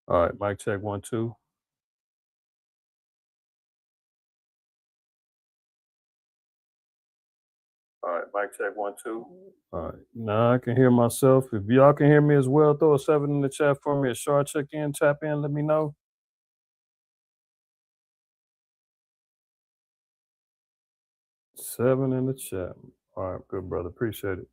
All right, mic check 1 2. All right, mic check 1 2. All right, now I can hear myself. If y'all can hear me as well, throw a 7 in the chat for me. A short check in, tap in, let me know. 7 in the chat. All right, good brother. Appreciate it.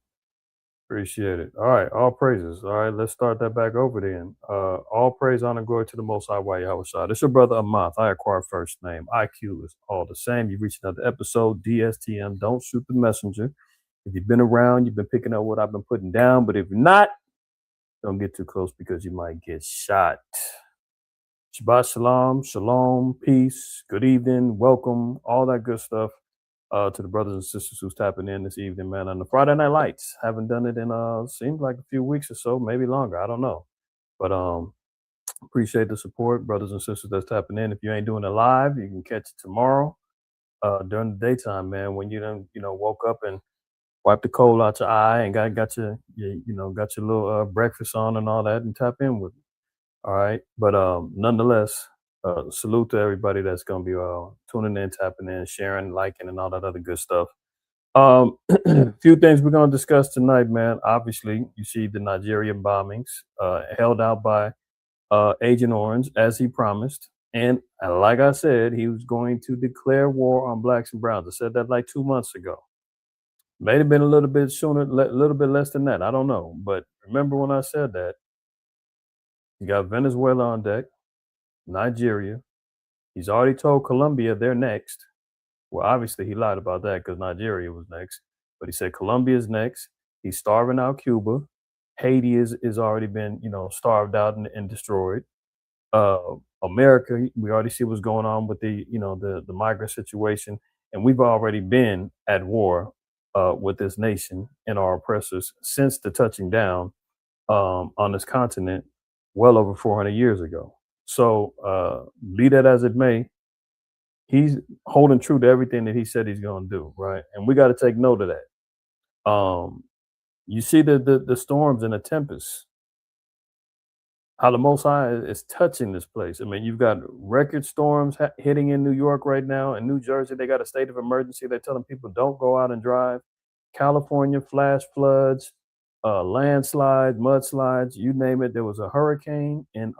Appreciate it. All right, all praises. All right, let's start that back over then. All praise, honor, glory to the Most High, Yahweh Shah. This your brother Amath. I acquired first name. IQ is all the same. You reached another episode. DSTM. Don't shoot the messenger. If you've been around, you've been picking up what I've been putting down. But if you're not, don't get too close because you might get shot. Shabbat shalom, shalom, peace, good evening, welcome, all that good stuff to the brothers and sisters who's tapping in this evening, man. On the Friday Night Lights, haven't done it in seems like a few weeks or so, maybe longer. I don't know, but appreciate the support, brothers and sisters that's tapping in. If you ain't doing it live, you can catch it tomorrow during the daytime, man. When you done woke up and wipe the coal out your eye and got got your little breakfast on and all that, and tap in with me. All right, but nonetheless, salute to everybody that's gonna be tuning in, tapping in, sharing, liking, and all that other good stuff. Few things we're gonna discuss tonight, man. Obviously, you see the Nigerian bombings held out by Agent Orange as he promised, and like I said, he was going to declare war on blacks and browns. I said that like 2 months ago. May have been a little bit sooner, a little bit less than that. I don't know, but remember when I said that? You got Venezuela on deck, Nigeria. He's already told Colombia they're next. Well, obviously he lied about that because Nigeria was next, but he said Colombia's next. He's starving out Cuba. Haiti is already been starved out and destroyed. Uh, America, we already see what's going on with the migrant situation, and we've already been at war with this nation and our oppressors since the touching down on this continent well over 400 years ago. So, be that as it may, he's holding true to everything that he said he's going to do, right? And we got to take note of that. You see the storms and the tempests, how the Most High is touching this place. I mean, you've got record storms hitting in New York right now. In New Jersey, they got a state of emergency. They're telling people don't go out and drive. California, flash floods, landslides, mudslides, you name it. There was a hurricane in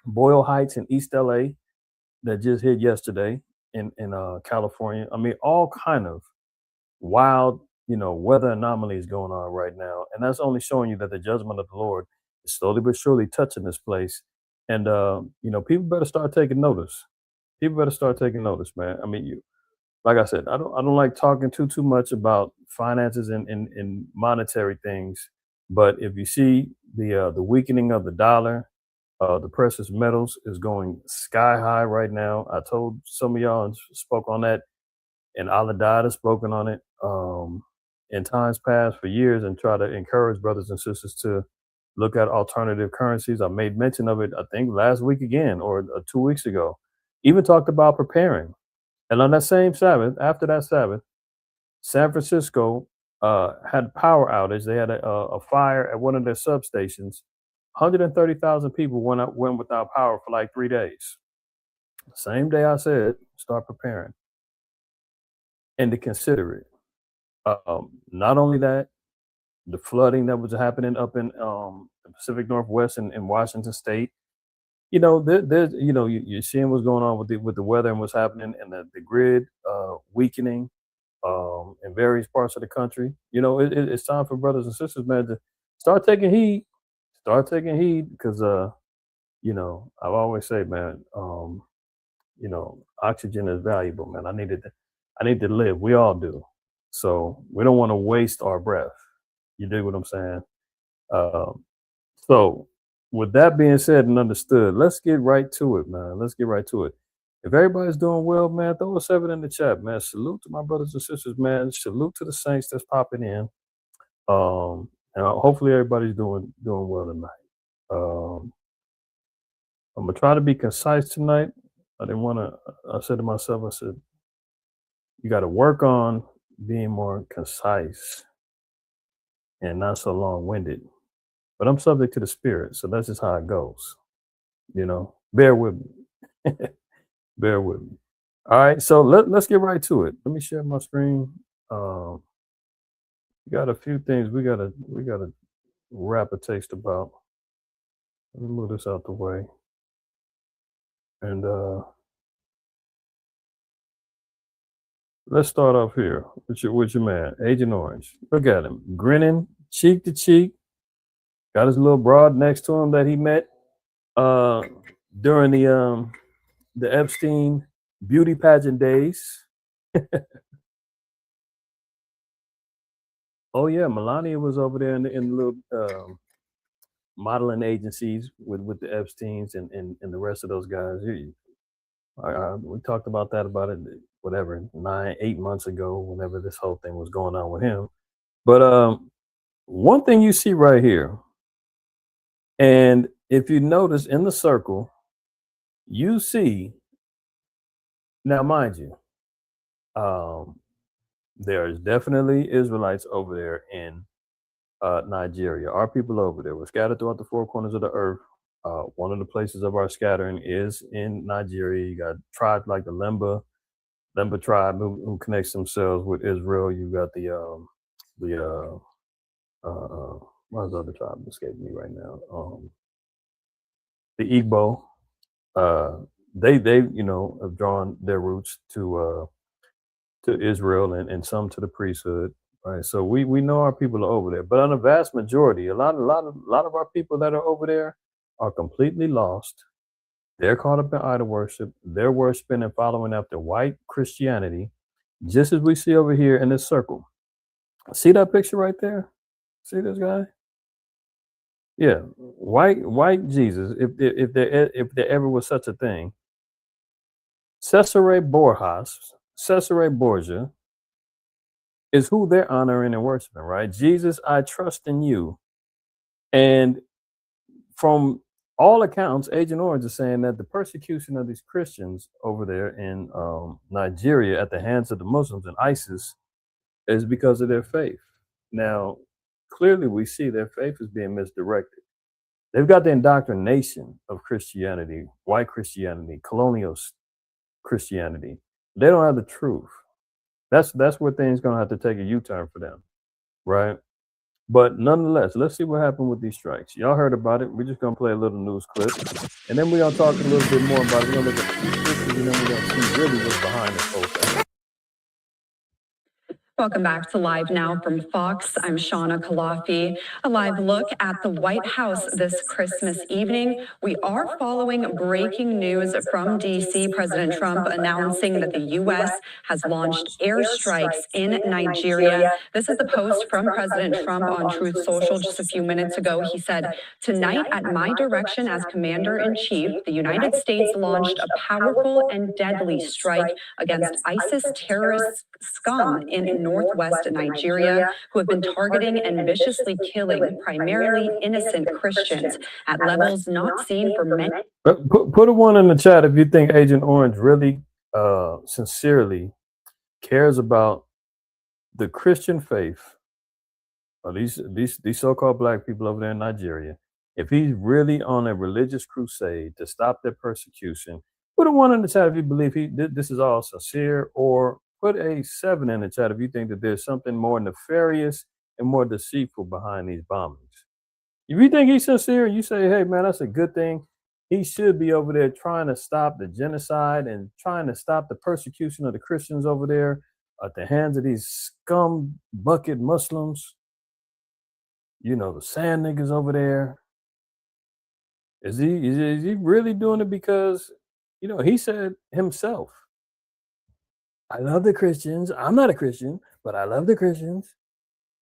Boyle Heights in East LA that just hit yesterday in California. I mean, all kind of wild, weather anomalies going on right now, and that's only showing you that the judgment of the Lord is slowly but surely touching this place. And people better start taking notice. People better start taking notice, man. I mean, like I said, I don't like talking too much about finances and monetary things, but if you see the weakening of the dollar, the precious metals is going sky high right now. I told some of y'all and spoke on that, and Aladad has spoken on it in times past for years, and try to encourage brothers and sisters to look at alternative currencies. I made mention of it, I think, last week again or 2 weeks ago. Even talked about preparing. And on that same Sabbath, after that Sabbath, San Francisco had power outage. They had a fire at one of their substations. 130,000 people went without power for like 3 days. Same day I said, start preparing and to consider it. Not only that, the flooding that was happening up in the Pacific Northwest and in Washington State. There's you're seeing what's going on with the weather and what's happening, and the grid weakening in various parts of the country. It's time for brothers and sisters, man, to start taking heed. Start taking heed because I've always said, man, oxygen is valuable, man. I need to live. We all do. So we don't want to waste our breath. You dig what I'm saying? Um, so with that being said and understood, let's get right to it, man. Let's get right to it. If everybody's doing well, man, throw a 7 in the chat, man. Salute to my brothers and sisters, man. Salute to the saints that's popping in. And hopefully everybody's doing well tonight. I'm gonna try to be concise tonight. I didn't want to. I said to myself, I said, you got to work on being more concise and not so long-winded. But I'm subject to the spirit, so that's just how it goes. Bear with me. Bear with me. All right, so let's get right to it. Let me share my screen. Um, we got a few things we gotta wrap a taste about. Let me move this out the way. And let's start off here with your man, Agent Orange. Look at him, grinning cheek to cheek. Got his little broad next to him that he met uh during the Epstein beauty pageant days. Oh yeah, Melania was over there in the little modeling agencies with the Epsteins and the rest of those guys. We talked about it, whatever, 8 months ago, whenever this whole thing was going on with him. But one thing you see right here, and if you notice in the circle, you see now, mind you, um, there's definitely Israelites over there in Nigeria. Our people over there were scattered throughout the four corners of the earth. One of the places of our scattering is in Nigeria. You got tribes like the Lemba tribe who connects themselves with Israel. You got the what's the other tribe escaping me right now? The Igbo. Uh, they have drawn their roots to Israel and some to the priesthood. Right. So we know our people are over there. But on a vast majority, a lot of our people that are over there are completely lost. They're caught up in idol worship. They're worshiping and following after white Christianity, just as we see over here in this circle. See that picture right there? See this guy? Yeah, white Jesus. If there ever was such a thing, Cesare Borgia is who they're honoring and worshiping, right? Jesus, I trust in you. And from all accounts, Agent Orange is saying that the persecution of these Christians over there in Nigeria at the hands of the Muslims and ISIS is because of their faith. Now, clearly, we see their faith is being misdirected. They've got the indoctrination of Christianity, white Christianity, colonial Christianity. They don't have the truth. That's where things gonna have to take a U-turn for them, right? But nonetheless, let's see what happened with these strikes. Y'all heard about it. We're just gonna play a little news clip, and then we're gonna talk a little bit more about it. We're gonna look at the scriptures, and then we're gonna see really what's behind this whole thing. Welcome back to Live Now from Fox. I'm Shauna Kalafi. A live look at the White House this Christmas evening. We are following breaking news from D.C. President Trump announcing that the U.S. has launched airstrikes in Nigeria. This is the post from President Trump on Truth Social just a few minutes ago. He said, "Tonight, at my direction as Commander-in-Chief, the United States launched a powerful and deadly strike against ISIS terrorist scum in northwest Nigeria, who have been targeting and viciously killing primarily innocent Christians at levels not seen for many." Put a one in the chat if you think Agent Orange really sincerely cares about the Christian faith of these so-called black people over there in Nigeria. If he's really on a religious crusade to stop their persecution, put a one in the chat if you believe this is all sincere, or put a 7 in the chat if you think that there's something more nefarious and more deceitful behind these bombings. If you think he's sincere, you say, hey man, that's a good thing. He should be over there trying to stop the genocide and trying to stop the persecution of the Christians over there at the hands of these scum bucket Muslims. The sand niggas over there. Is he really doing it because, he said himself, I love the Christians. I'm not a Christian, but I love the Christians.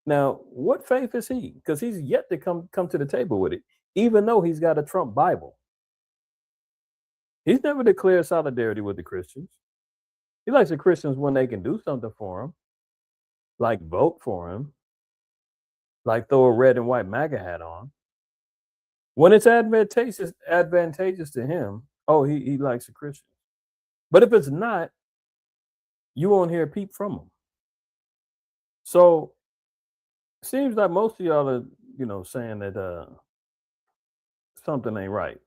Now, what faith is he? Because he's yet to come to the table with it, even though he's got a Trump Bible. He's never declared solidarity with the Christians. He likes the Christians when they can do something for him, like vote for him, like throw a red and white MAGA hat on. When it's advantageous to him, he likes the Christians. But if it's not, you won't hear a peep from him. So it seems like most of y'all are, saying that something ain't right.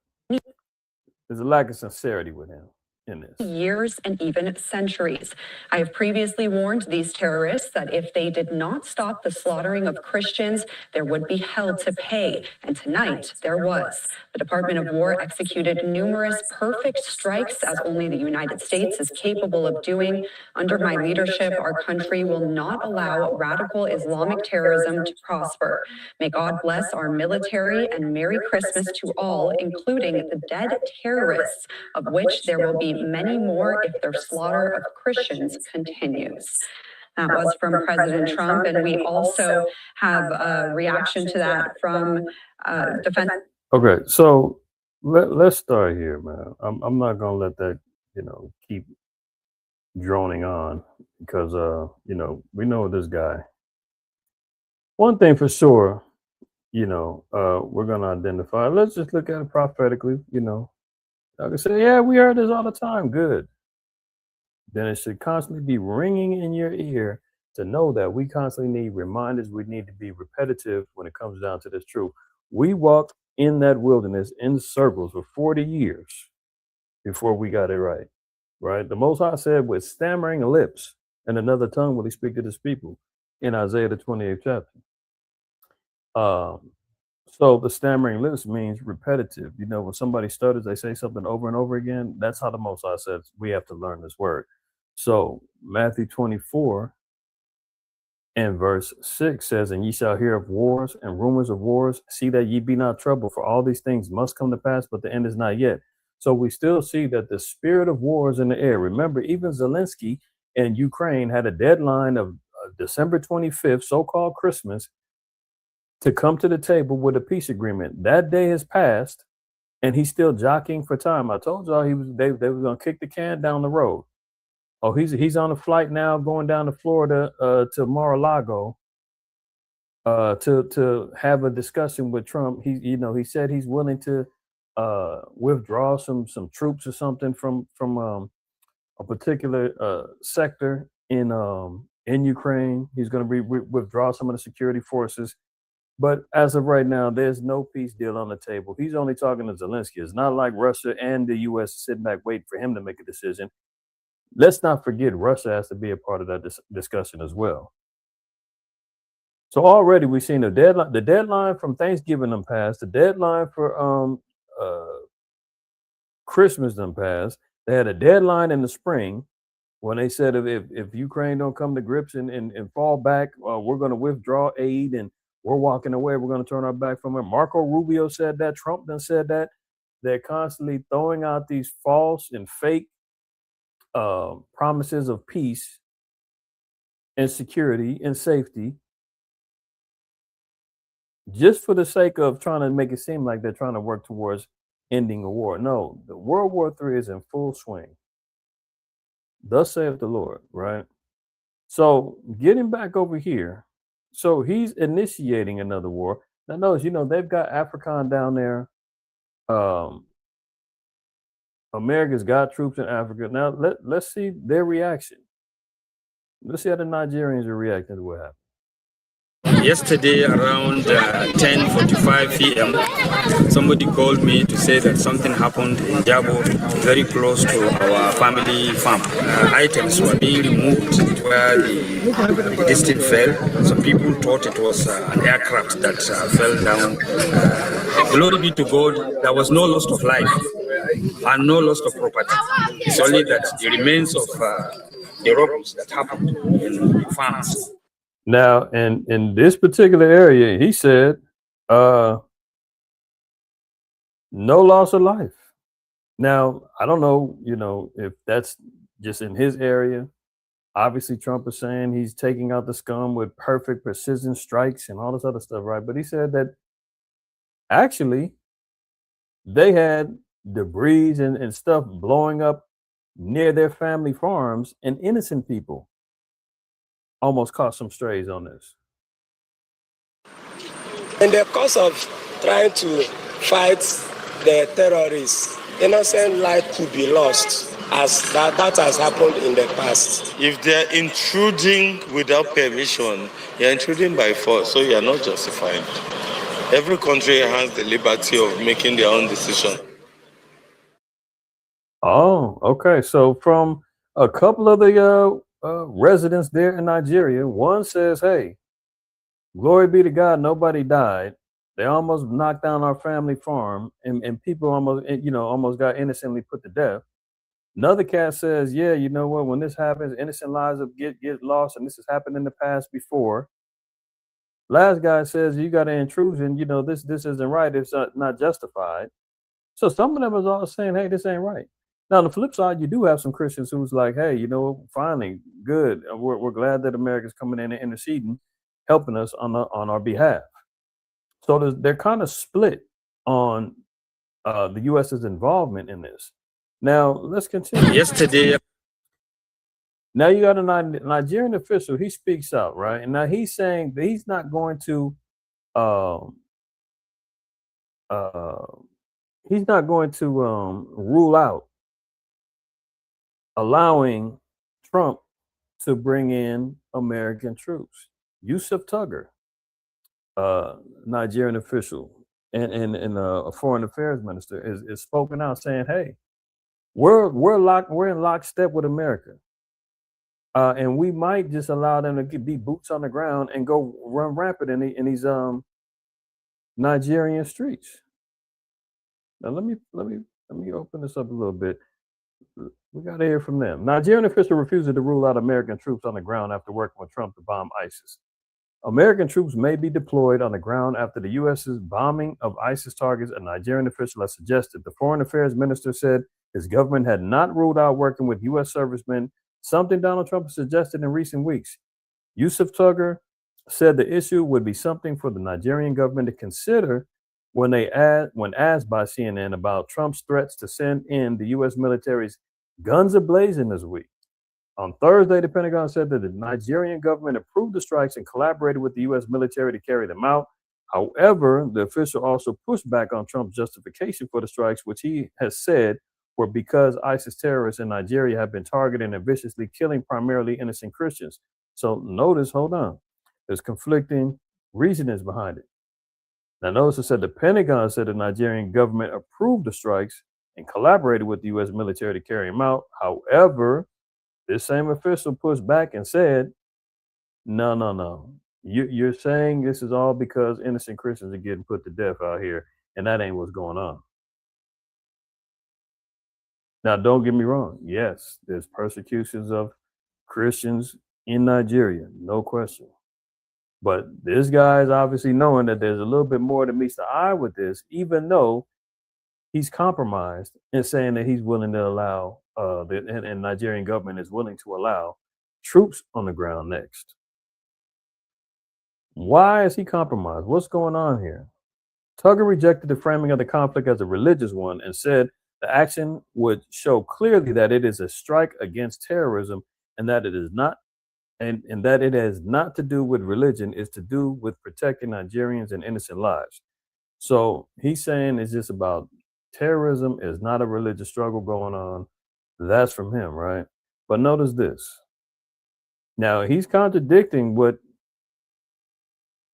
There's a lack of sincerity with him in this. Years and even centuries. I have previously warned these terrorists that if they did not stop the slaughtering of Christians, there would be hell to pay. And tonight, there was. The Department of War executed numerous perfect strikes, as only the United States is capable of doing. Under my leadership, our country will not allow radical Islamic terrorism to prosper. May God bless our military, and Merry Christmas to all, including the dead terrorists, of which there will be many more if their slaughter of Christians continues. That was from President Trump, and we also have a reaction to that from defense. Okay, so let's start here, man. I'm not gonna let that keep droning on because we know this guy. One thing for sure, we're gonna identify. Let's just look at it prophetically. I can say, yeah, we heard this all the time. Good. Then it should constantly be ringing in your ear to know that we constantly need reminders. We need to be repetitive when it comes down to this truth. We walked in that wilderness in circles for 40 years before we got it right. Right? The Most High said, with stammering lips and another tongue will he speak to his people in Isaiah the 28th chapter. So the stammering lips means repetitive. When somebody stutters, they say something over and over again. That's how the Most High says we have to learn this word. So Matthew 24 and verse 6 says, and ye shall hear of wars and rumors of wars. See that ye be not troubled, for all these things must come to pass, but the end is not yet. So we still see that the spirit of war is in the air. Remember, even Zelensky and Ukraine had a deadline of December 25th, so-called Christmas, to come to the table with a peace agreement. That day has passed, and he's still jockeying for time. I told y'all they were gonna kick the can down the road. Oh, he's on a flight now, going down to Florida to Mar-a-Lago to have a discussion with Trump. He said he's willing to withdraw some troops or something from a particular sector in Ukraine. He's going to withdraw some of the security forces. But as of right now, there's no peace deal on the table. He's only talking to Zelensky. It's not like Russia and the U.S. sitting back waiting for him to make a decision. Let's not forget Russia has to be a part of that discussion as well. So already we've seen the deadline from Thanksgiving done passed. The deadline for Christmas done passed. They had a deadline in the spring when they said if Ukraine don't come to grips and fall back, we're going to withdraw aid and we're walking away. We're going to turn our back from it. Marco Rubio said that. Trump done said that. They're constantly throwing out these false and fake promises of peace and security and safety just for the sake of trying to make it seem like they're trying to work towards ending a war. No, the World War III is in full swing. Thus saith the Lord, right? So getting back over here, so he's initiating another war. Now notice, they've got AFRICOM down there. America's got troops in Africa. Now let's see their reaction. Let's see how the Nigerians are reacting to what happened. Yesterday around 10:45 p.m., somebody called me to say that something happened in Jabo, very close to our family farm. Items were being removed where this thing fell. Some people thought it was an aircraft that fell down. Glory be to God, there was no loss of life and no loss of property. It's only that the remains of the robberies that happened in farms. Now, in this particular area, he said, no loss of life. Now, I don't know, if that's just in his area. Obviously, Trump is saying he's taking out the scum with perfect precision strikes and all this other stuff, right? But he said that actually they had debris and stuff blowing up near their family farms, and innocent people almost caught some strays on this. In the course of trying to fight the terrorists, innocent life could be lost, as that has happened in the past. If they're intruding without permission, you're intruding by force, so you're not justified. Every country has the liberty of making their own decision. Oh, okay. So from a couple of the residents there in Nigeria, one says, "Hey, glory be to God, nobody died. They almost knocked down our family farm, and people almost, almost got innocently put to death." Another cat says, "Yeah, you know what? When this happens, innocent lives get lost, and this has happened in the past before." Last guy says, "You got an intrusion. This isn't right. It's not justified." So some of them is all saying, "Hey, this ain't right." Now, on the flip side, you do have some Christians who's like, "Hey, finally, good. We're glad that America's coming in and interceding, helping us on our behalf." So they're kind of split on the U.S.'s involvement in this. Now, let's continue. Yesterday, Now you got a Nigerian official. He speaks out, right? And now he's saying that he's not going to um, uh, rule out allowing Trump to bring in American troops. Yusuf Tugger, Nigerian official and a foreign affairs minister, is spoken out saying, "Hey, we're in lockstep with America, and we might just allow them to be boots on the ground and go run rampant in these Nigerian streets." Now let me open this up a little bit. We got to hear from them. Nigerian official refuses to rule out American troops on the ground after working with Trump to bomb ISIS. American troops may be deployed on the ground after the U.S.'s bombing of ISIS targets, a Nigerian official has suggested. The foreign affairs minister said his government had not ruled out working with U.S. servicemen, something Donald Trump has suggested in recent weeks. Yusuf Tugger said the issue would be something for the Nigerian government to consider when asked by CNN about Trump's threats to send in the U.S. military's guns ablazing this week. On Thursday, the Pentagon said that the Nigerian government approved the strikes and collaborated with the U.S. military to carry them out. However, the official also pushed back on Trump's justification for the strikes, which he has said were because ISIS terrorists in Nigeria have been targeting and viciously killing primarily innocent Christians. So notice, hold on, there's conflicting reasonings behind it. Now, notice it said the Pentagon said the Nigerian government approved the strikes and collaborated with the U.S. military to carry them out. However, this same official pushed back and said, "No, no, no. You're saying this is all because innocent Christians are getting put to death out here, and that ain't what's going on." Now, don't get me wrong. Yes, there's persecutions of Christians in Nigeria, no question. But this guy is obviously knowing that there's a little bit more that meets the eye with this, even though he's compromised in saying that he's willing to allow, and Nigerian government is willing to allow troops on the ground next. Why is he compromised? What's going on here? Tugger rejected the framing of the conflict as a religious one and said the action would show clearly that it is a strike against terrorism and that it is not and that it has not to do with religion, it's to do with protecting Nigerians and innocent lives. So he's saying it's just about terrorism, is not a religious struggle going on. That's from him, right? But notice this. Now he's contradicting what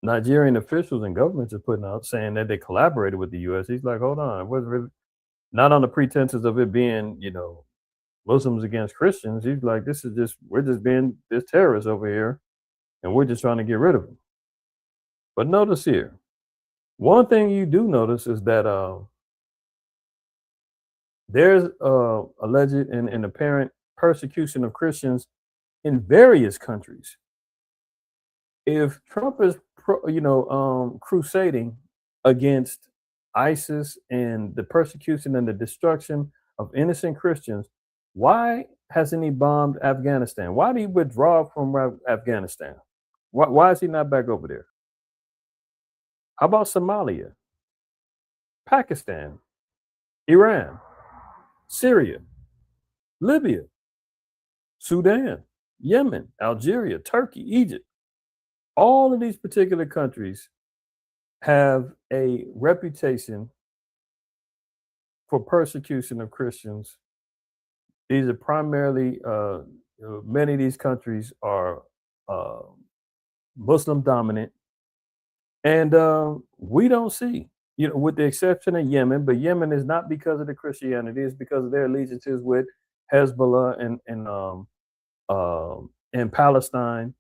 Nigerian officials and governments are putting out, saying that they collaborated with the U.S. He's like, hold on, it wasn't really not on the pretenses of it being, Muslims against Christians. He's like, we're just being this terrorist over here, and we're just trying to get rid of him. But notice here, one thing you do notice is that there's alleged and apparent persecution of Christians in various countries. If Trump is, crusading against ISIS and the persecution and the destruction of innocent Christians, why hasn't he bombed Afghanistan? Why did he withdraw from Afghanistan? Why is he not back over there? How about Somalia, Pakistan, Iran, Syria, Libya, Sudan, Yemen, Algeria, Turkey, Egypt? All of these particular countries have a reputation for persecution of Christians. These are primarily, many of these countries are Muslim dominant, and we don't see with the exception of Yemen, but Yemen is not because of the Christianity; it's because of their allegiances with Hezbollah and Palestine.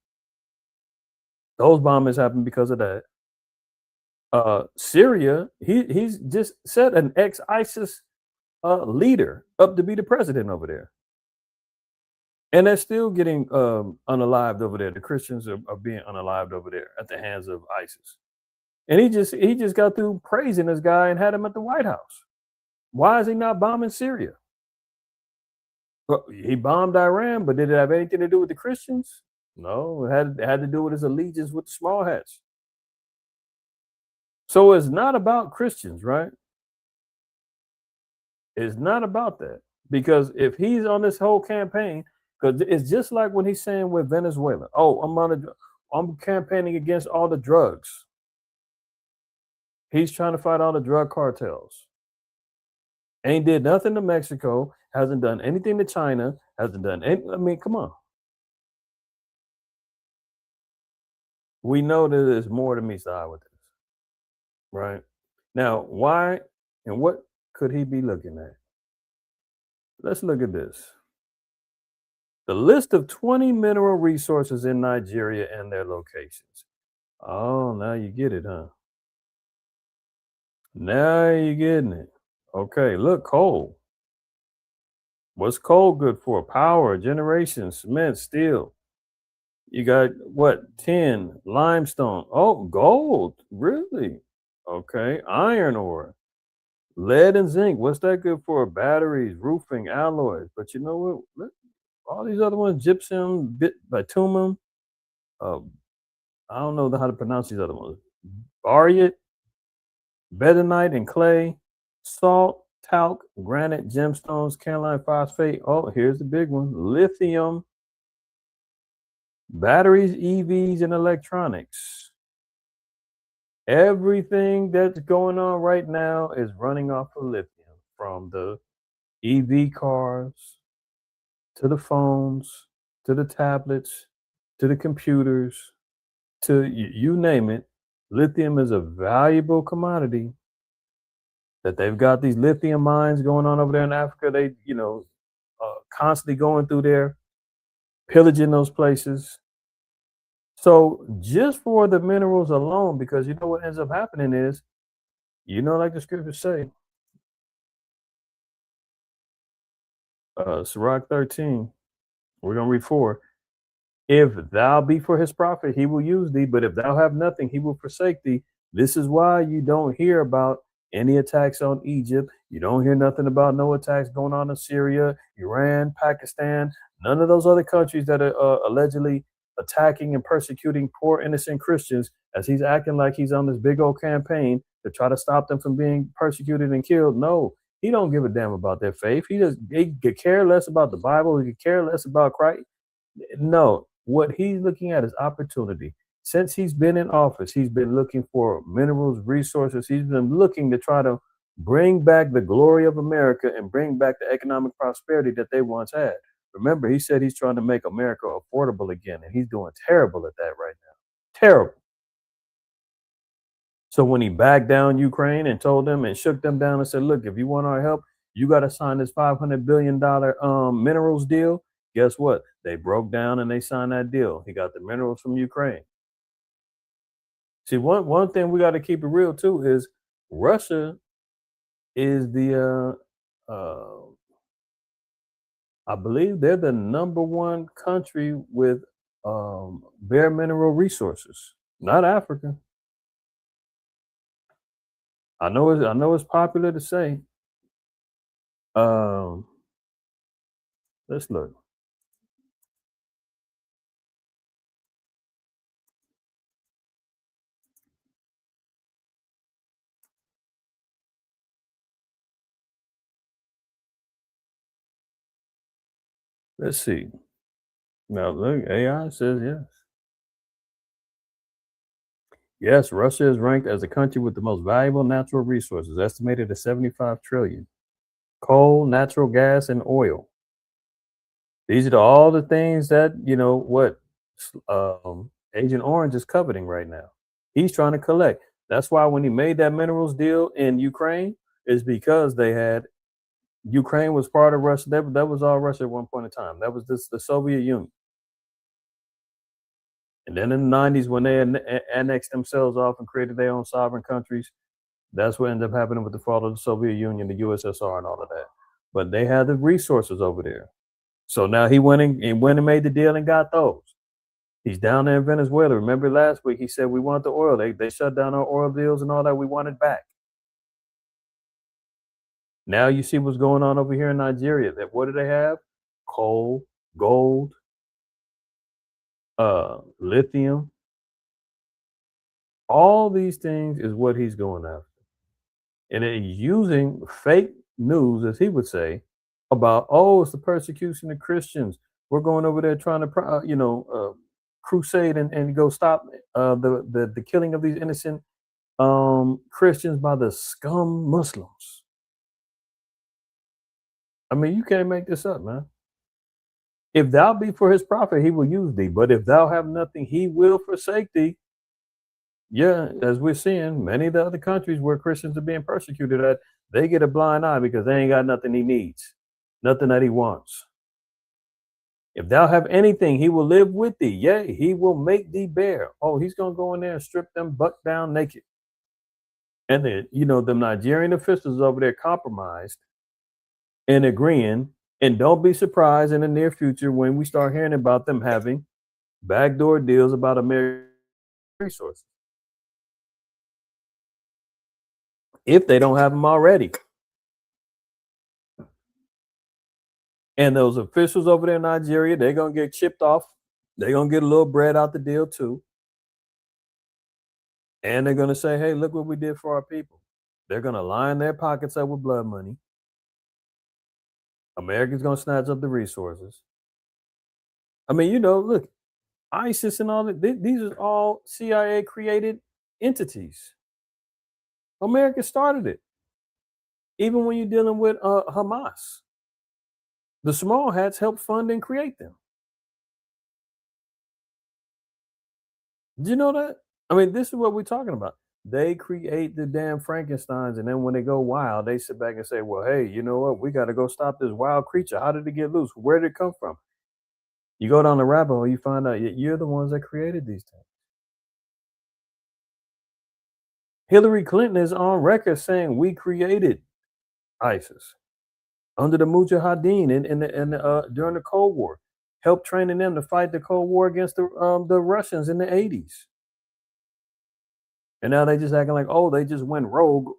Those bombings happen because of that. Syria, he's just set an ex-ISIS leader up to be the president over there, and they're still getting unalived over there. The Christians are being unalived over there at the hands of ISIS. And he just got through praising this guy and had him at the White House. Why is he not bombing Syria? Well, he bombed Iran, but did it have anything to do with the Christians? No, it had to do with his allegiance with the small hats. So it's not about Christians, right? It's not about that. Because if he's on this whole campaign, because it's just like when he's saying with Venezuela, oh, I'm campaigning against all the drugs. He's trying to fight all the drug cartels. Ain't did nothing to Mexico, hasn't done anything to China, hasn't done any, I mean, come on. We know that there's more to meets the eye with this, right? Now, why and what could he be looking at? Let's look at this. The list of 20 mineral resources in Nigeria and their locations. Oh, now you get it, huh? Now you're getting it. Okay, look, coal. What's coal good for? Power, generation, cement, steel. You got what? Tin, limestone. Oh, gold. Really? Okay. Iron ore. Lead and zinc. What's that good for? Batteries, roofing, alloys. But you know what? Look, all these other ones, gypsum, bitumen. I don't know how to pronounce these other ones. Baryt, bentonite and clay, salt, talc, granite, gemstones, kaolin phosphate. Oh, here's the big one: lithium, batteries, EVs, and electronics. Everything that's going on right now is running off of lithium, from the EV cars to the phones to the tablets to the computers to you name it. Lithium is a valuable commodity that they've got these lithium mines going on over there in Africa. They, constantly going through there, pillaging those places. So just for the minerals alone, because you know what ends up happening is, like the scriptures say, Sirach 13, we're going to read 4. If thou be for his profit, he will use thee, but if thou have nothing, he will forsake thee. This is why you don't hear about any attacks on Egypt. You don't hear nothing about no attacks going on in Syria, Iran, Pakistan, none of those other countries that are allegedly attacking and persecuting poor innocent Christians, as he's acting like he's on this big old campaign to try to stop them from being persecuted and killed. No, he don't give a damn about their faith. He could care less about the Bible. He could care less about Christ. No, what he's looking at is opportunity. Since he's been in office, he's been looking for minerals, resources. He's been looking to try to bring back the glory of America and bring back the economic prosperity that they once had. Remember, he said he's trying to make America affordable again, and he's doing terrible at that right now. Terrible. So when he backed down Ukraine and told them and shook them down and said, look, if you want our help, you got to sign this $500 billion minerals deal. Guess what? They broke down and they signed that deal. He got the minerals from Ukraine. See, one thing we got to keep it real too is Russia is I believe they're the number one country with bare mineral resources, not Africa. I know it's popular to say. Let's look. Let's see. Now look, AI says yes. Yes, Russia is ranked as the country with the most valuable natural resources, estimated at 75 trillion. Coal, natural gas, and oil. These are all the things that, what Agent Orange is coveting right now. He's trying to collect. That's why when he made that minerals deal in Ukraine, is because they had Ukraine was part of Russia. That was all Russia at one point in time. That was the Soviet Union. And then in the 90s, when they annexed themselves off and created their own sovereign countries, that's what ended up happening with the fall of the Soviet Union, the USSR, and all of that. But they had the resources over there. So now he went and made the deal and got those. He's down there in Venezuela. Remember last week he said we want the oil. They shut down our oil deals and all that. We want it back. Now you see what's going on over here in Nigeria. That what do they have? Coal, gold, lithium. All these things is what he's going after. And he's using fake news, as he would say, about, oh, it's the persecution of Christians. We're going over there trying to, crusade and go stop the killing of these innocent Christians by the scum Muslims. I mean, you can't make this up, man. If thou be for his profit, he will use thee. But if thou have nothing, he will forsake thee. Yeah, as we're seeing, many of the other countries where Christians are being persecuted at, they get a blind eye because they ain't got nothing he needs, nothing that he wants. If thou have anything, he will live with thee. Yea, he will make thee bare. Oh, he's going to go in there and strip them buck down naked. And then, the Nigerian officials over there compromised and agreeing. And don't be surprised in the near future when we start hearing about them having backdoor deals about American resources. If they don't have them already. And those officials over there in Nigeria, they're going to get chipped off. They're going to get a little bread out the deal too. And they're going to say, hey, look what we did for our people. They're going to line their pockets up with blood money. America's going to snatch up the resources. I mean, look, ISIS and all that, these are all CIA created entities. America started it. Even when you're dealing with Hamas. The small hats help fund and create them. Did you know that? I mean, this is what we're talking about. They create the damn Frankensteins, and then when they go wild, they sit back and say, well, hey, you know what? We got to go stop this wild creature. How did it get loose? Where did it come from? You go down the rabbit hole, you find out you're the ones that created these things. Hillary Clinton is on record saying we created ISIS under the Mujahideen during the Cold War, helped training them to fight the Cold War against the Russians in the 80s. And now they just acting like, oh, they just went rogue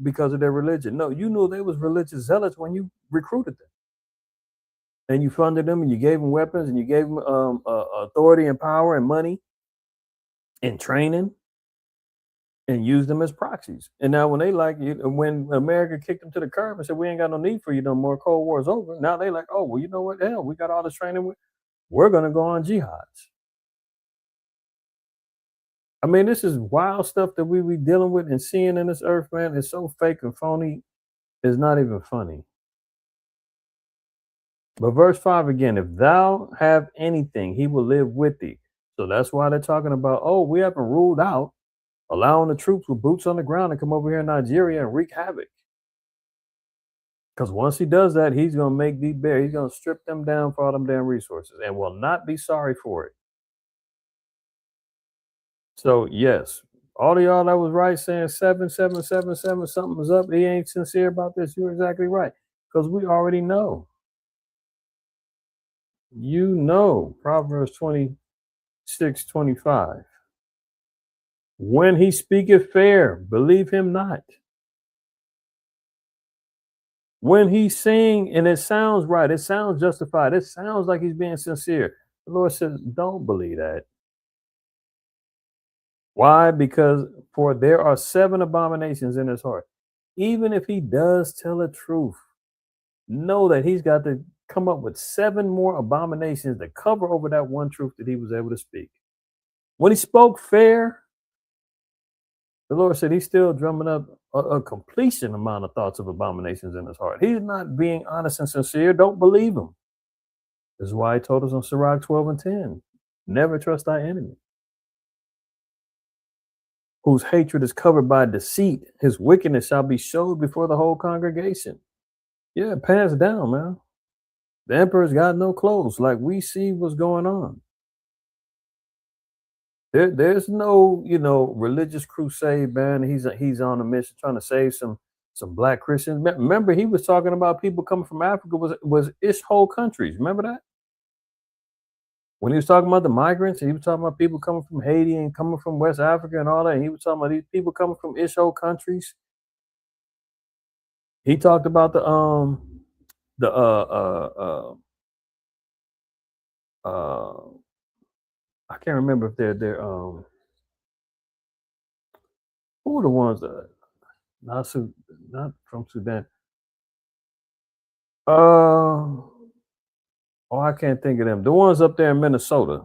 because of their religion. No, you knew they was religious zealots when you recruited them. And you funded them and you gave them weapons and you gave them authority and power and money and training and used them as proxies. And now when when America kicked them to the curb and said, we ain't got no need for you no more, Cold War's over. Now they like, oh, well, you know what? Hell, we got all this training. We're going to go on jihads. I mean, this is wild stuff that we be dealing with and seeing in this earth, man. It's so fake and phony. It's not even funny. But verse 5 again, if thou have anything, he will live with thee. So that's why they're talking about, oh, we haven't ruled out allowing the troops with boots on the ground to come over here in Nigeria and wreak havoc. Because once he does that, he's going to make thee bare. He's going to strip them down for all them damn resources and will not be sorry for it. So, yes, all of y'all that was right saying 7777 something's up. He ain't sincere about this. You're exactly right. Because we already know. Proverbs 26:25. When he speaketh fair, believe him not. When he's saying, and it sounds right, it sounds justified, it sounds like he's being sincere. The Lord says, don't believe that. Why? Because for there are 7 abominations in his heart. Even if he does tell the truth, know that he's got to come up with 7 more abominations to cover over that one truth that he was able to speak. When he spoke fair, the Lord said he's still drumming up a completion amount of thoughts of abominations in his heart. He's not being honest and sincere. Don't believe him. This is why he told us on Sirach 12:10, never trust thy enemy. whose hatred is covered by deceit. His wickedness shall be showed before the whole congregation. Yeah, pants down, man. The emperor's got no clothes. Like, we see what's going on. There's no, religious crusade, man. He's on a mission trying to save some black Christians. Remember, he was talking about people coming from Africa was ish whole countries. Remember that? When he was talking about the migrants, he was talking about people coming from Haiti and coming from West Africa and all that. And he was talking about these people coming from ish whole countries. He talked about the I can't remember if they're who were the ones that not from Sudan. I can't think of them. The ones up there in Minnesota.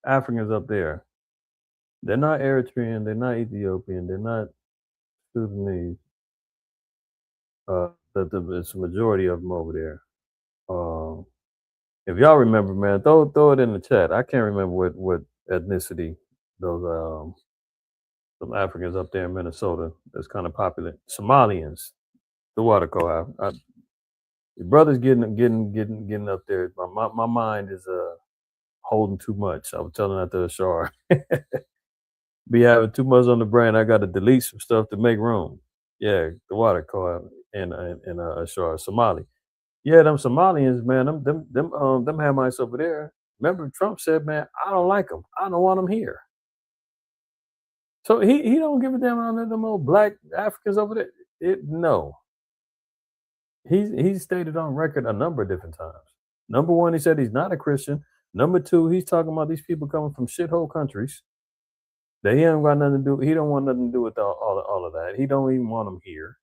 Africans up there. They're not Eritrean, they're not Ethiopian, they're not Sudanese. It's a majority of them over there. If y'all remember, man, throw it in the chat. I can't remember what ethnicity those some Africans up there in Minnesota that's kind of popular. Somalians, the water co your brother's getting up there. My mind is holding too much. I was telling that to Ashar. Be having too much on the brain. I got to delete some stuff to make room. Yeah, the water co and Ashar, Somali. Yeah, them Somalians, man, them Hamites over there. Remember, Trump said, man, I don't like them. I don't want them here. So he don't give a damn on them old black Africans over there. No. He's stated on record a number of different times. Number one, he said he's not a Christian. Number two, he's talking about these people coming from shithole countries that he ain't got nothing to do. He don't want nothing to do with all of that. He don't even want them here.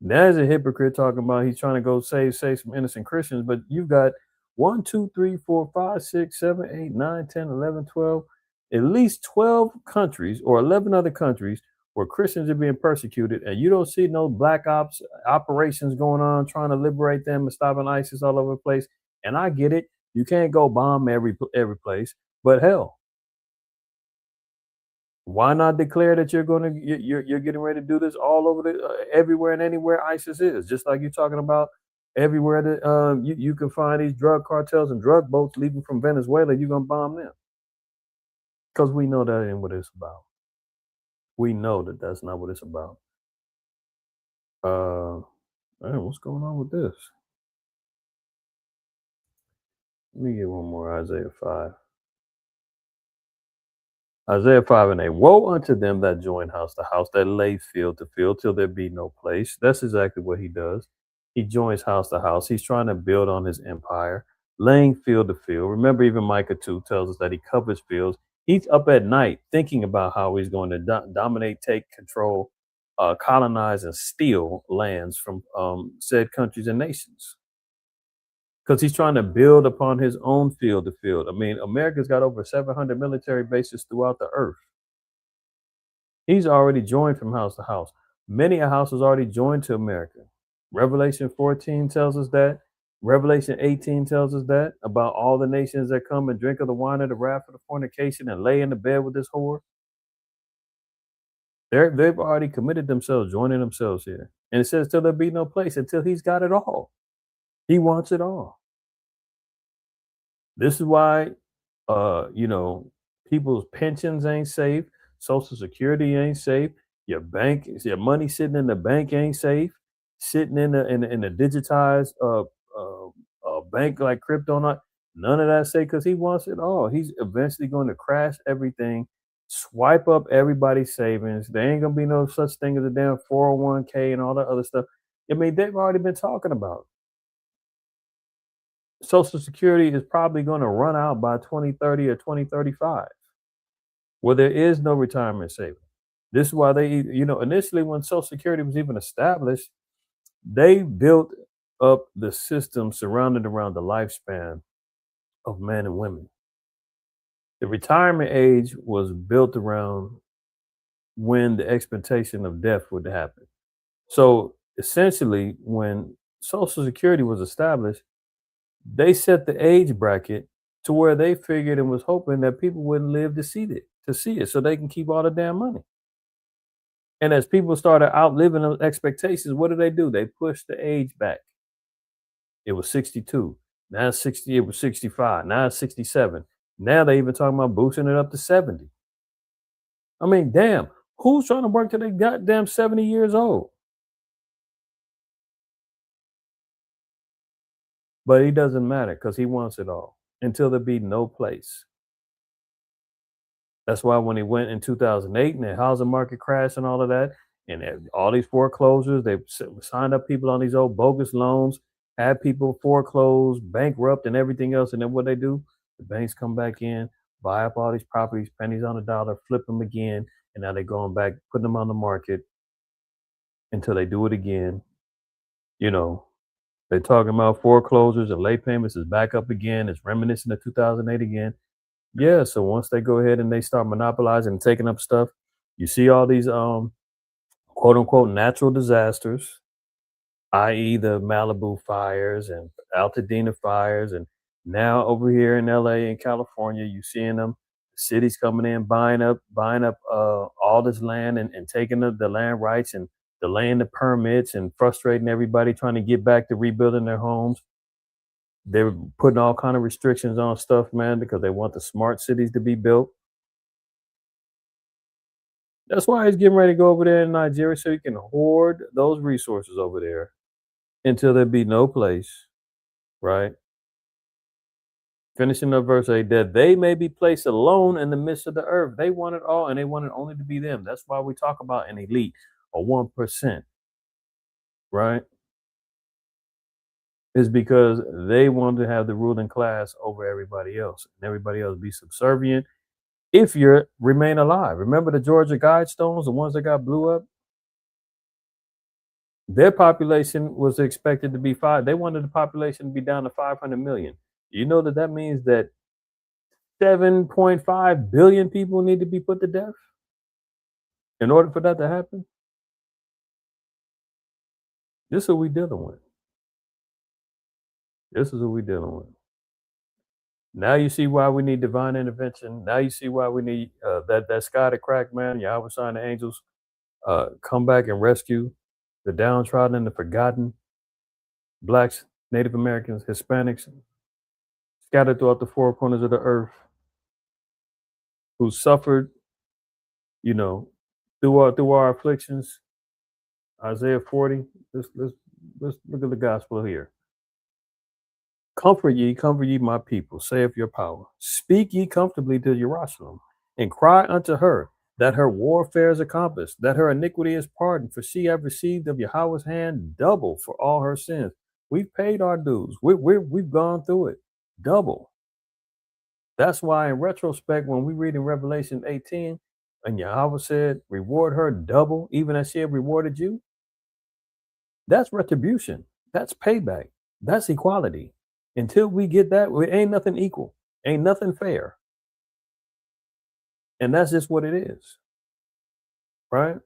There's a hypocrite talking about he's trying to go save some innocent Christians, but you've got 1, 2, 3, 4, 5, 6, 7, 8, 9, 10, 11, 12, at least 12 countries or 11 other countries where Christians are being persecuted, and you don't see no black ops operations going on trying to liberate them and stopping ISIS all over the place. And I get it. You can't go bomb every place, but hell, why not declare that you're getting ready to do this all over everywhere and anywhere ISIS is? Just like you're talking about everywhere that you can find these drug cartels and drug boats leaving from Venezuela, you're gonna bomb them because we know that ain't what it's about. We know that that's not what it's about. Man, what's going on with this? Let me get one more. Isaiah 5. Isaiah 5 and 8. Woe unto them that join house to house, that lay field to field, till there be no place. That's exactly what he does. He joins house to house. He's trying to build on his empire, laying field to field. Remember, even Micah 2 tells us that he covers fields. He's up at night thinking about how he's going to dominate, take control, colonize, and steal lands from said countries and nations. Because he's trying to build upon his own field to field. I mean, America's got over 700 military bases throughout the earth. He's already joined from house to house. Many a house has already joined to America. Revelation 14 tells us that. Revelation 18 tells us that about all the nations that come and drink of the wine of the wrath of the fornication and lay in the bed with this whore. They've already committed themselves, joining themselves here. And it says, till there be no place, until he's got it all. He wants it all. This is why, people's pensions ain't safe. Social Security ain't safe. Your money sitting in the bank ain't safe. Sitting in a digitized bank like crypto, none of that safe, because he wants it all. He's eventually going to crash everything, swipe up everybody's savings. There ain't gonna be no such thing as a damn 401k and all that other stuff. I mean, they've already been talking about it. Social Security is probably going to run out by 2030 or 2035, where there is no retirement saving. This is why they, initially when Social Security was even established, they built up the system surrounded around the lifespan of men and women. The retirement age was built around when the expectation of death would happen. So essentially, when Social Security was established, they set the age bracket to where they figured and was hoping that people wouldn't live to see it, so they can keep all the damn money. And as people started outliving those expectations, what do? They pushed the age back. It was 62. Now it's 60. It was 65. Now it's 67. Now they even talking about boosting it up to 70. I mean, damn, who's trying to work till they goddamn 70 years old? But it doesn't matter because he wants it all until there be no place. That's why when he went in 2008 and the housing market crashed and all of that, and all these foreclosures, they signed up people on these old bogus loans, had people foreclosed, bankrupt, and everything else. And then what they do? The banks come back in, buy up all these properties, pennies on the dollar, flip them again, and now they're going back, putting them on the market until they do it again. You know, they're talking about foreclosures and late payments is back up again. It's reminiscent of 2008 again. Yeah, so once they go ahead and they start monopolizing and taking up stuff, you see all these quote unquote natural disasters, i.e. the Malibu fires and Altadena fires, and now over here in LA and California, you seeing them cities coming in buying up all this land and taking the land rights and delaying the permits and frustrating everybody trying to get back to rebuilding their homes. They're putting all kind of restrictions on stuff, man, because they want the smart cities to be built. That's why he's getting ready to go over there in Nigeria so he can hoard those resources over there until there be no place, right? Finishing up verse 8, that they may be placed alone in the midst of the earth. They want it all, and they want it only to be them. That's why we talk about an elite, a 1%, right? Is because they want to have the ruling class over everybody else, and everybody else be subservient if you remain alive. Remember the Georgia Guidestones, the ones that got blew up? Their population was expected to be 5. They wanted the population to be down to 500 million. You know that means that 7.5 billion people need to be put to death in order for that to happen? This is what we're dealing with. This is what we're dealing with. Now you see why we need divine intervention. Now you see why we need that sky to crack, man. Yahweh sign the angels come back and rescue the downtrodden and the forgotten, blacks, Native Americans, Hispanics, scattered throughout the four corners of the earth, who suffered, through our afflictions. Isaiah 40. Let's look at the gospel here. Comfort ye, my people, saith your power. Speak ye comfortably to Jerusalem, and cry unto her that her warfare is accomplished, that her iniquity is pardoned, for she have received of Yahweh's hand double for all her sins. We've paid our dues. We've gone through it double. That's why, in retrospect, when we read in Revelation 18, and Yahweh said, "Reward her double, even as she have rewarded you," that's retribution. That's payback. That's equality. Until we get that, it ain't nothing equal. Ain't nothing fair. And that's just what it is. Right?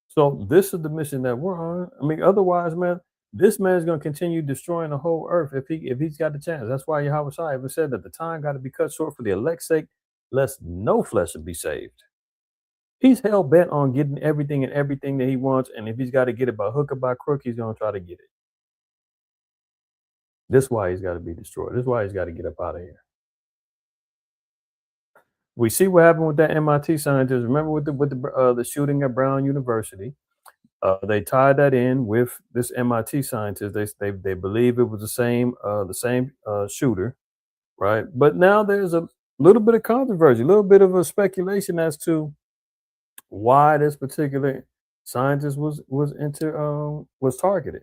So this is the mission that we're on. I mean, otherwise, man, this man's gonna continue destroying the whole earth if he's got the chance. That's why Yahweh Shai even said that the time got to be cut short for the elect's sake, lest no flesh should be saved. He's hell bent on getting everything that he wants, and if he's got to get it by hook or by crook, he's gonna try to get it. This is why he's got to be destroyed. This is why he's got to get up out of here. We see what happened with that MIT scientist. Remember with the shooting at Brown University? They tied that in with this MIT scientist. They believe it was the same shooter, right? But now there's a little bit of controversy, a little bit of a speculation as to why this particular scientist was targeted.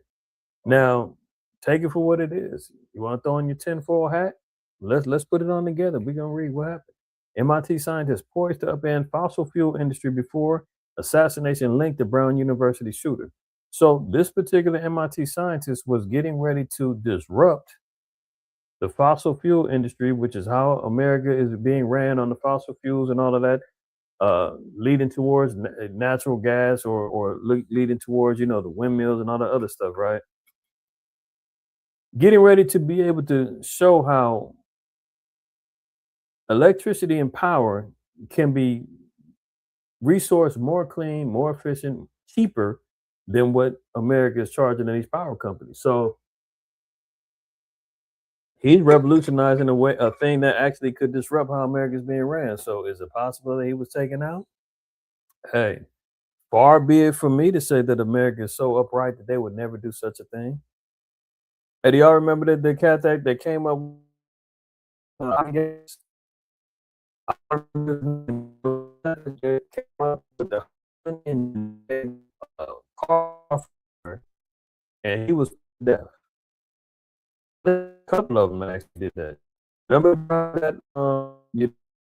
Now, take it for what it is. You want to throw on your tinfoil hat? Let's put it on together. We're gonna read what happened. MIT scientists poised to upend fossil fuel industry before assassination linked to Brown University shooter. So this particular MIT scientist was getting ready to disrupt the fossil fuel industry, which is how America is being ran on the fossil fuels and all of that, leading towards natural gas or leading towards, the windmills and all the other stuff, right? getting ready to be able to show how electricity and power can be resourced more clean, more efficient, cheaper than what America is charging these power companies. So he's revolutionizing a thing that actually could disrupt how America's being ran. So is it possible that he was taken out? Hey, far be it from me to say that America is so upright that they would never do such a thing. Hey, do y'all remember the cat that came up? I guess came up with the car, and he was deaf. A couple of them actually did that. Remember that?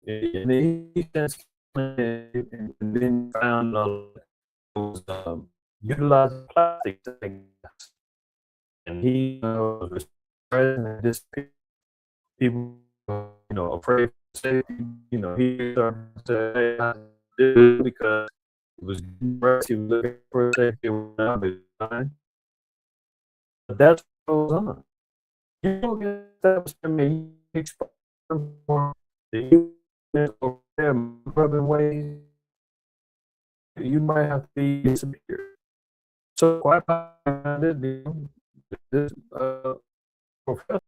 And he since and then found was utilizing plastic things, and he was present this people, afraid to say, he started to say, "I did it because it was he was looking for safety around his mind." But that's what goes on. You don't get that from me. For the unit over there, other ways, you might have to be disappeared. So quite possibly, this professor.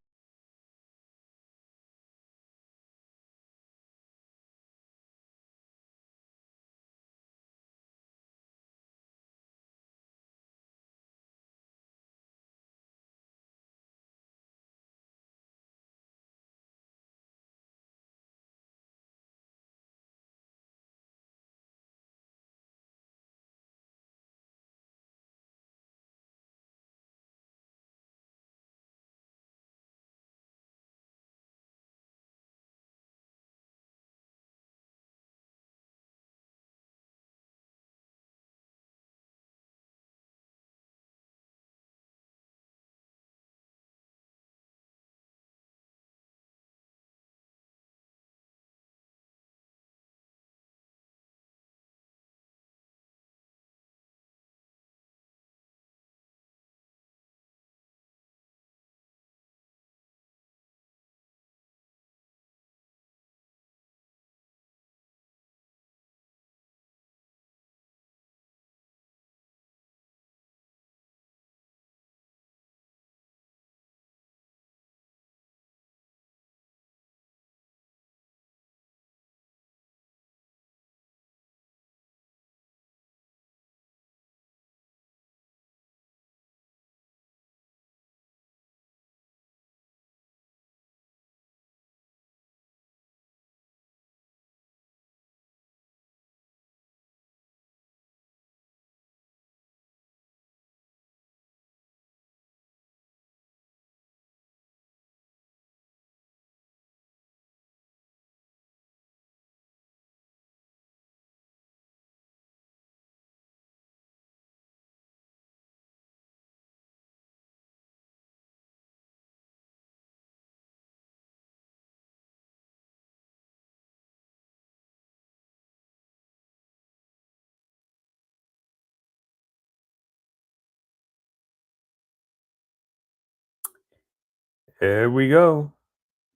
There we go.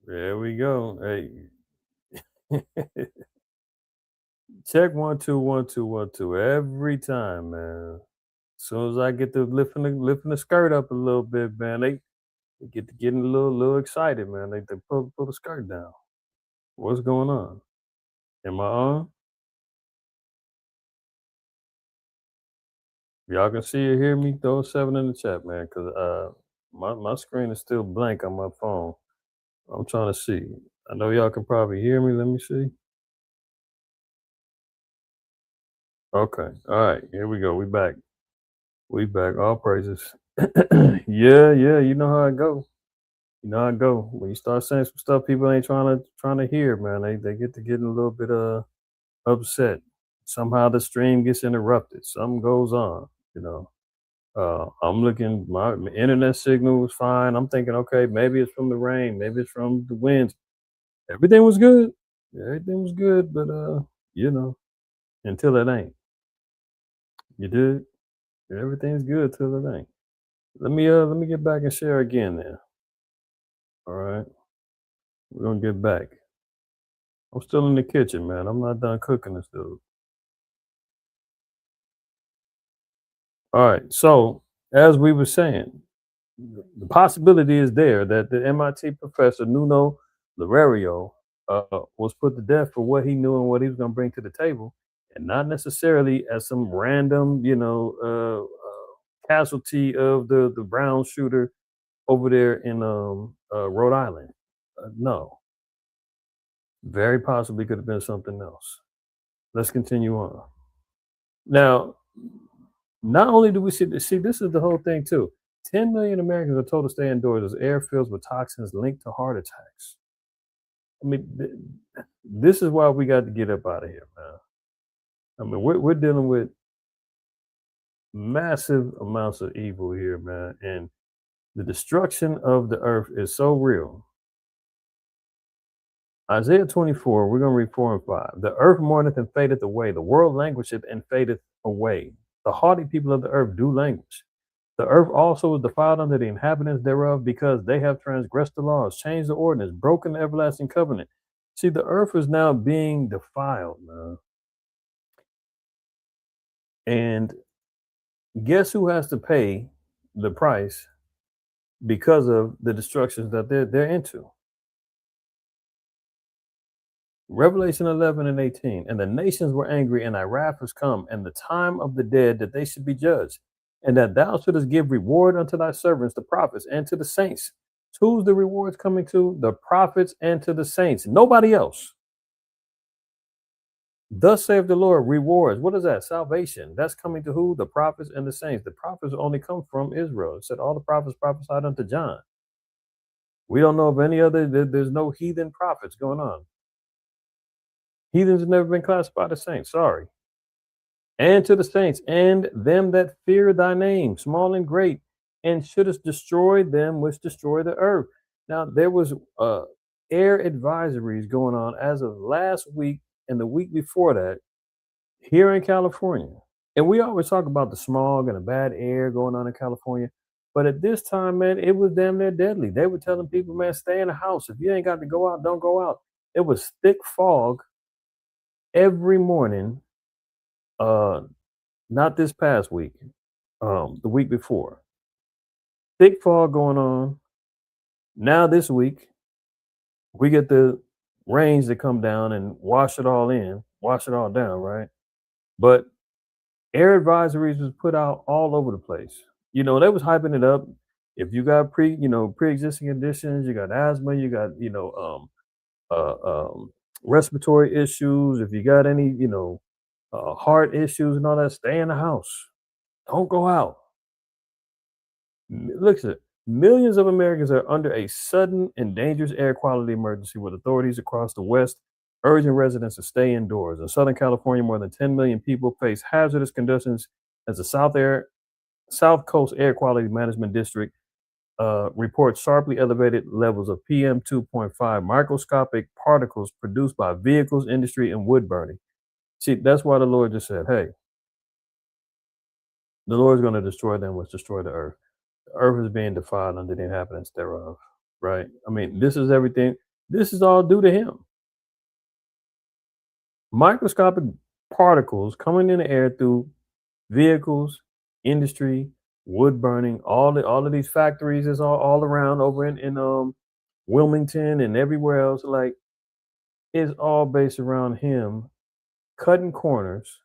There we go. Hey, check 1 2 1 2 1 2 every time, man. As soon as I get to lifting the skirt up a little bit, man, they get to getting a little excited, man. They pull the skirt down. What's going on? Am I on? Y'all can see or hear me? Throw a 7 in the chat, man, because my screen is still blank on my phone. I'm trying to see. I know y'all can probably hear me. Let me see. Okay. All right. Here we go. We back. We back. All praises. Yeah. You know how it go. You know how it go. When you start saying some stuff people ain't trying to hear, man, they get to getting a little bit upset. Somehow the stream gets interrupted. Something goes on, you know. I'm looking, my internet signal was fine. I'm thinking, okay, maybe it's from the rain, maybe it's from the winds. Everything was good. Everything was good, but you know, until it ain't. You did. Everything's good till it ain't. Let me get back and share again then. All right. We're gonna get back. I'm still in the kitchen, man. I'm not done cooking this dude. All right. So as we were saying, the possibility is there that the MIT professor Nuno Loureiro was put to death for what he knew and what he was going to bring to the table, and not necessarily as some random, casualty of the Brown shooter over there in Rhode Island. No, very possibly could have been something else. Let's continue on. Now, not only do we see this is the whole thing too. 10 million Americans are told to stay indoors as air fills with toxins linked to heart attacks. I mean, this is why we got to get up out of here, man. I mean, we're dealing with massive amounts of evil here, man, and the destruction of the earth is so real. Isaiah 24, we're going to read 4 and 5. The earth mourneth and fadeth away. The world languisheth and fadeth away. The haughty people of the earth do languish. The earth also is defiled under the inhabitants thereof, because they have transgressed the laws, changed the ordinance, broken the everlasting covenant. See, the earth is now being defiled, man. And guess who has to pay the price because of the destructions that they're into? Revelation 11 and 18. And the nations were angry, and thy wrath was come, and the time of the dead that they should be judged, and that thou shouldest give reward unto thy servants, the prophets, and to the saints. Who's the rewards coming to? The prophets and to the saints. Nobody else. Thus saith the Lord, rewards. What is that? Salvation. That's coming to who? The prophets and the saints. The prophets only come from Israel. It said all the prophets prophesied unto John. We don't know of any other, there's no heathen prophets going on. Heathens have never been classified as saints. Sorry. And to the saints, and them that fear thy name, small and great, and shouldest destroy them which destroy the earth. Now, there was air advisories going on as of last week and the week before that here in California. And we always talk about the smog and the bad air going on in California. But at this time, man, it was damn near deadly. They were telling people, man, stay in the house. If you ain't got to go out, don't go out. It was thick fog every morning. Not this past week, the week before. Thick fog going on. Now this week, we get the rains that come down and wash it all down, right? But air advisories was put out all over the place. You know, they was hyping it up. If you got pre-existing conditions, you got asthma, you got, respiratory issues. If you got any, heart issues and all that, stay in the house. Don't go out. Look at it. Millions of Americans are under a sudden and dangerous air quality emergency, with authorities across the West urging residents to stay indoors. In Southern California, more than 10 million people face hazardous conditions as the South Coast Air Quality Management District reports sharply elevated levels of PM 2.5, microscopic particles produced by vehicles, industry, and wood burning. See, that's why the Lord just said, hey, the Lord's going to destroy them which destroy the earth. The earth is being defiled under the inhabitants thereof, right? I mean, this is everything. This is all due to him. Microscopic particles coming in the air through vehicles, industry, wood burning, all of these factories is all around over in Wilmington and everywhere else. Like, it's all based around him cutting corners,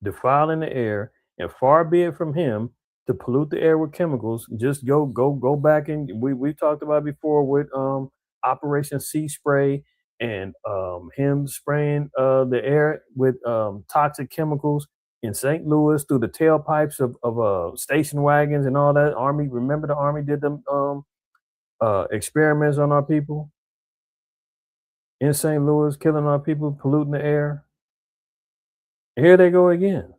defiling the air, and far be it from him to pollute the air with chemicals. Just go back, and we talked about before with Operation Sea Spray, and him spraying the air with toxic chemicals in St. Louis through the tailpipes of station wagons and all that. Army, remember the Army did them experiments on our people in St. Louis, killing our people, polluting the air. Here they go again.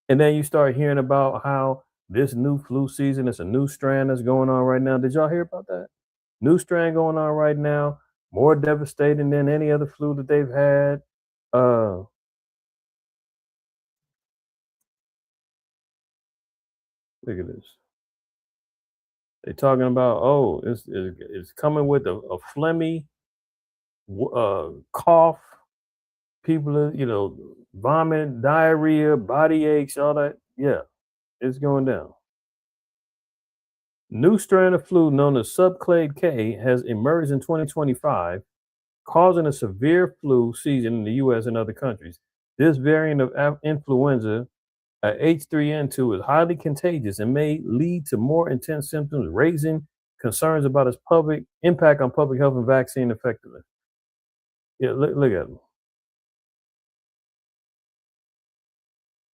And then you start hearing about how this new flu season, it's a new strand that's going on right now. Did y'all hear about that? New strand going on right now, more devastating than any other flu that they've had. Look at this. They're talking about, oh, it's coming with a phlegmy cough. People are, vomit, diarrhea, body aches, all that. Yeah, it's going down. New strain of flu known as subclade K has emerged in 2025, causing a severe flu season in the U.S. and other countries. This variant of influenza, H3N2, is highly contagious and may lead to more intense symptoms, raising concerns about its public impact on public health and vaccine effectiveness. Yeah, look at them.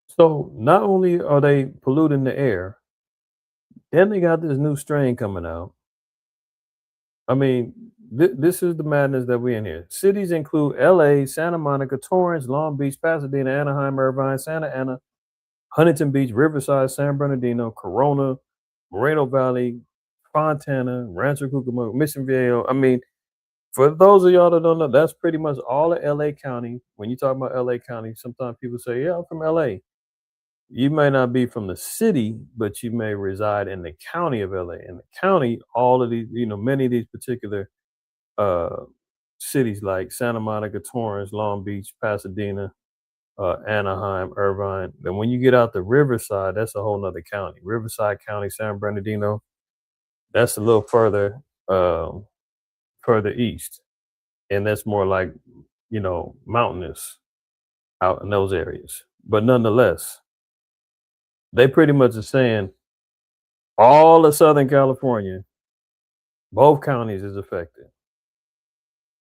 So not only are they polluting the air, then they got this new strain coming out. I mean, this is the madness that we're in here. Cities include LA, Santa Monica, Torrance, Long Beach, Pasadena, Anaheim, Irvine, Santa Ana, Huntington Beach, Riverside, San Bernardino, Corona, Moreno Valley, Fontana, Rancho Cucamonga, Mission Viejo. I mean, for those of y'all that don't know, that's pretty much all of LA County. When you talk about LA County, sometimes people say, yeah, I'm from LA. You may not be from the city, but you may reside in the county of LA. In the county, all of these, many of these particular uh, cities like Santa Monica, Torrance, Long Beach, Pasadena, Anaheim, Irvine. Then when you get out to Riverside, that's a whole nother county. Riverside County, San Bernardino, that's a little further east. And that's more like, mountainous out in those areas. But nonetheless, they pretty much are saying all of Southern California, both counties is affected.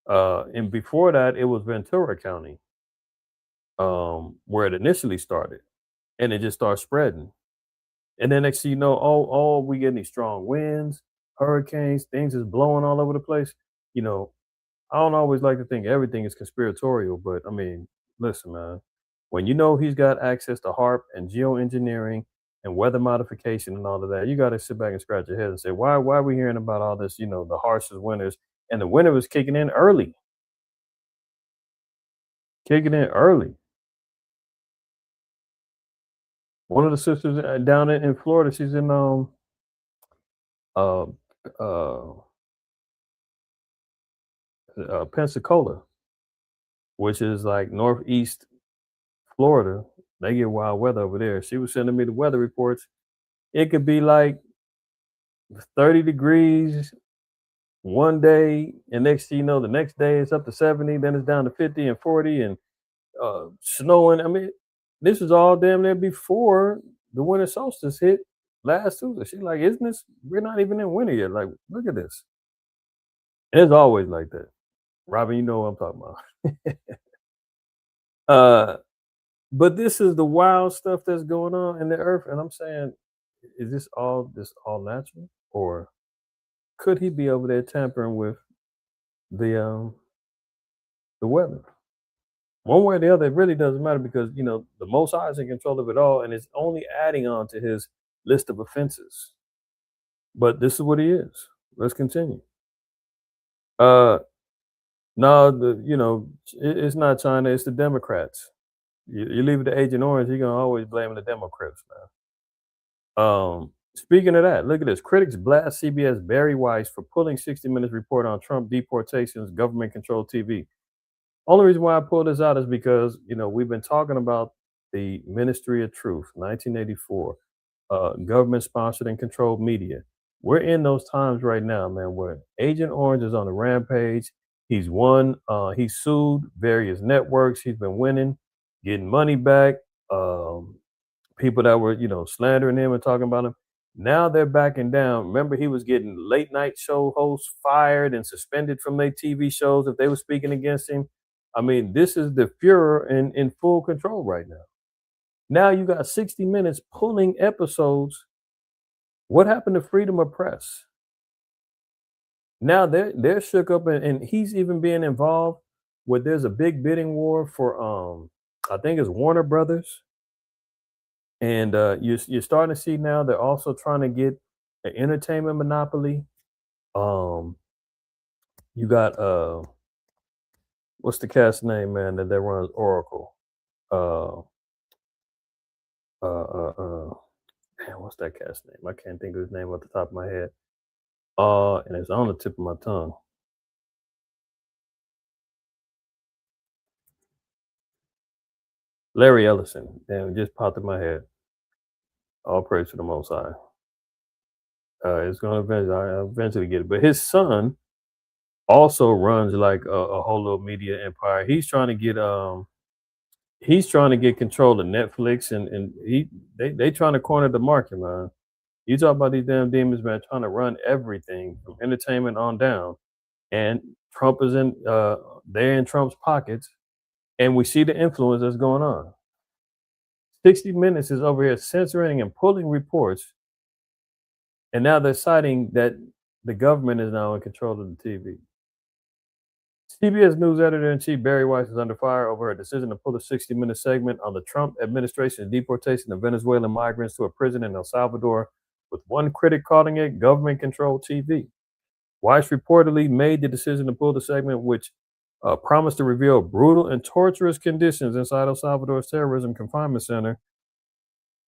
And before that, it was Ventura County, where it initially started, and it just started spreading. And then next thing you know, we getting these strong winds, hurricanes, things is blowing all over the place. I don't always like to think everything is conspiratorial, but I mean, listen, man, when you know he's got access to HARP and geoengineering and weather modification and all of that, you got to sit back and scratch your head and say, why are we hearing about all this, the harshest winters? And the winter was kicking in early. One of the sisters down in Florida, she's in uh, uh, Pensacola, which is like northeast Florida. They get wild weather over there. She was sending me the weather reports. It could be like 30 degrees one day, and next thing you know, the next day it's up to 70, then it's down to 50 and 40 and snowing. I mean, this is all damn near before the winter solstice hit last Tuesday. She's like, isn't this, we're not even in winter yet. Like, look at this. And it's always like that. Robin, you know what I'm talking about. But this is the wild stuff that's going on in the earth. And I'm saying, is this all natural? Or could he be over there tampering with the weather? One way or the other, it really doesn't matter because the Most High is in control of it all, and it's only adding on to his list of offenses. But this is what he is. Let's continue. No, it's not China, it's the Democrats. You leave it to Agent Orange, you're gonna always blame the Democrats, man. Speaking of that, look at this. Critics blast CBS Barry Weiss for pulling 60 Minutes report on Trump deportations, government-controlled TV. Only reason why I pulled this out is because, we've been talking about the Ministry of Truth, 1984, government-sponsored and controlled media. We're in those times right now, man, where Agent Orange is on a rampage. He's won. He's sued various networks. He's been winning, getting money back. People that were, slandering him and talking about him. Now they're backing down. Remember, he was getting late night show hosts fired and suspended from their TV shows if they were speaking against him. I mean, this is the Fuhrer in full control right now. Now you got 60 Minutes pulling episodes. What happened to freedom of press? Now they're shook up, and he's even being involved with. There's a big bidding war for I think it's Warner Brothers, and you're starting to see now they're also trying to get an entertainment monopoly. You got what's the cast name, man, that runs Oracle? Man, what's that cast name? I can't think of his name off the top of my head. And it's on the tip of my tongue. Larry Ellison. Damn, it just popped in my head. All praise to the Most High. It's gonna eventually get it. But his son also runs like a whole little media empire. He's trying to get control of Netflix, and they trying to corner the market, man. You talk about these damn demons, man, trying to run everything from entertainment on down. And Trump is they're in Trump's pockets, and we see the influence that's going on. 60 Minutes is over here censoring and pulling reports, and now they're citing that the government is now in control of the TV. CBS News editor-in-chief Barry Weiss is under fire over a decision to pull a 60-minute segment on the Trump administration's deportation of Venezuelan migrants to a prison in El Salvador, with one critic calling it government-controlled TV. Weiss reportedly made the decision to pull the segment, which promised to reveal brutal and torturous conditions inside El Salvador's terrorism confinement center,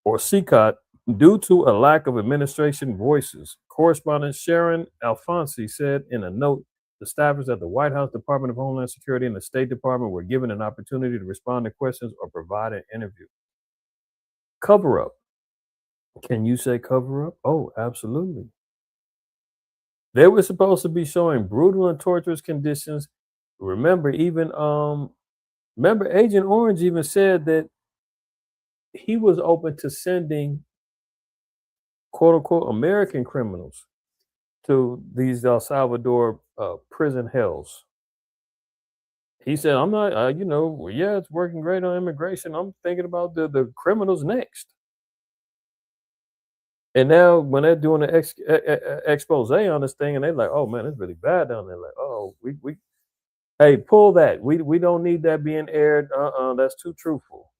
or CCOT, due to a lack of administration voices. Correspondent Sharon Alfonsi said in a note established that the White House, Department of Homeland Security, and the State Department were given an opportunity to respond to questions or provide an interview. Cover up. Can you say cover up? Oh, absolutely. They were supposed to be showing brutal and torturous conditions. Remember, Agent Orange even said that he was open to sending quote unquote American criminals to these El Salvador prison hells. He said, I'm not, yeah, it's working great on immigration. I'm thinking about the criminals next. And now when they're doing an expose on this thing, and they're like, oh man, it's really bad down there. Like, oh, hey, pull that. We don't need that being aired. That's too truthful.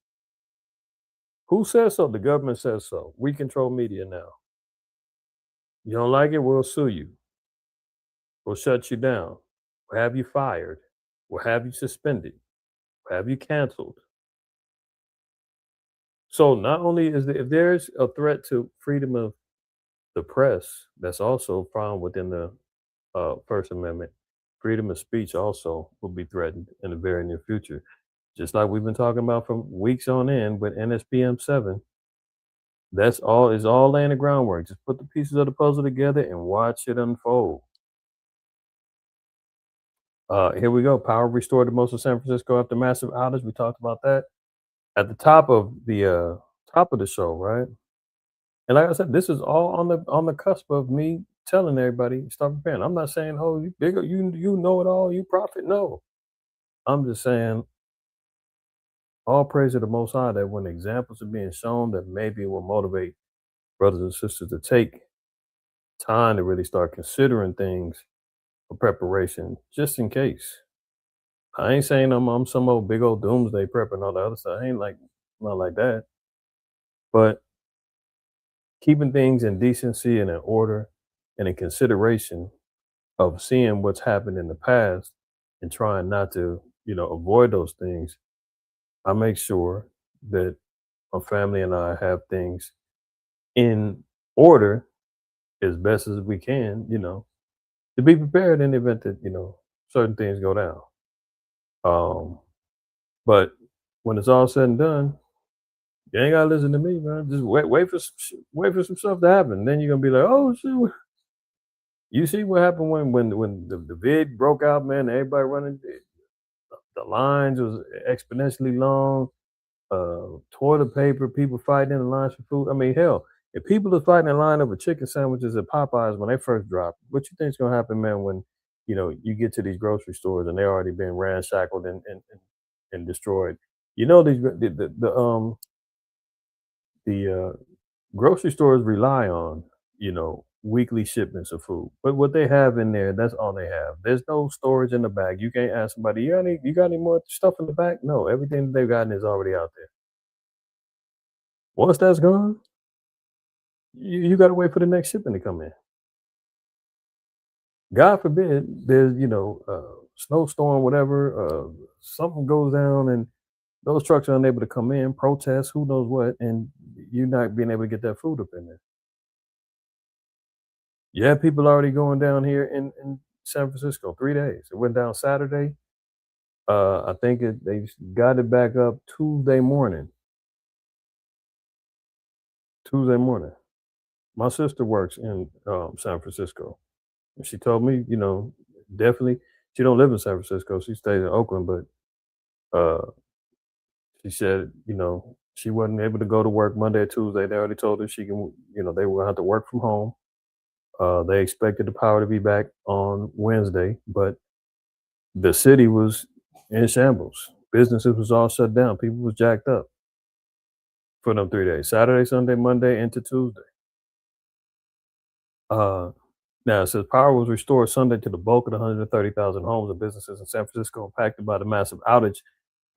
Who says so? The government says so. We control media now. You don't like it, we'll sue you. We'll shut you down. We'll have you fired. We'll have you suspended. We'll have you canceled. So not only if there's a threat to freedom of the press, that's also found within the First Amendment, freedom of speech also will be threatened in the very near future. Just like we've been talking about for weeks on end with NSPM 7. That's all is all laying the groundwork. Just put the pieces of the puzzle together and watch it unfold. Here we go. Power restored to most of San Francisco after massive outage. We talked about that at the top of the show, right? And like I said, this is all on the cusp of me telling everybody stop preparing. I'm not saying, oh, you bigger, you know it all, you prophet. No, I'm just saying, all praise to the Most High that when examples are being shown, that maybe it will motivate brothers and sisters to take time to really start considering things for preparation, just in case. I ain't saying I'm some old big old doomsday prep and all the other stuff. I ain't not like that. But keeping things in decency and in order and in consideration of seeing what's happened in the past and trying not to, avoid those things, I make sure that my family and I have things in order as best as we can, to be prepared in the event that, certain things go down. But when it's all said and done, you ain't gotta listen to me, man. Just wait for some stuff to happen. Then you're gonna be like, oh shit. You see what happened when the vid broke out, man, everybody running, the lines was exponentially long, toilet paper, people fighting in the lines for food. I mean, hell, if people are fighting in line over chicken sandwiches at Popeyes when they first dropped, what you think's gonna happen, man, when you get to these grocery stores and they're already been ramshackled and destroyed? These the grocery stores rely on, weekly shipments of food. But what they have in there, that's all they have. There's no storage in the back. You can't ask somebody, you got any more stuff in the back? No, everything that they've gotten is already out there. Once that's gone, you got to wait for the next shipment to come in. God forbid there's, snowstorm, whatever, something goes down and those trucks are unable to come in, protest, who knows what, and you're not being able to get that food up in there. Yeah, people already going down here in San Francisco 3 days. It went down Saturday. I think they got it back up Tuesday morning. Tuesday morning. My sister works in San Francisco, and she told me, definitely. She don't live in San Francisco. She stays in Oakland, but she said, she wasn't able to go to work Monday or Tuesday. They already told her she can, they were gonna have to work from home. They expected the power to be back on Wednesday, but the city was in shambles. Businesses was all shut down. People was jacked up for them 3 days. Saturday, Sunday, Monday, into Tuesday. Uh, Now it says power was restored Sunday to the bulk of the 130,000 homes and businesses in San Francisco impacted by the massive outage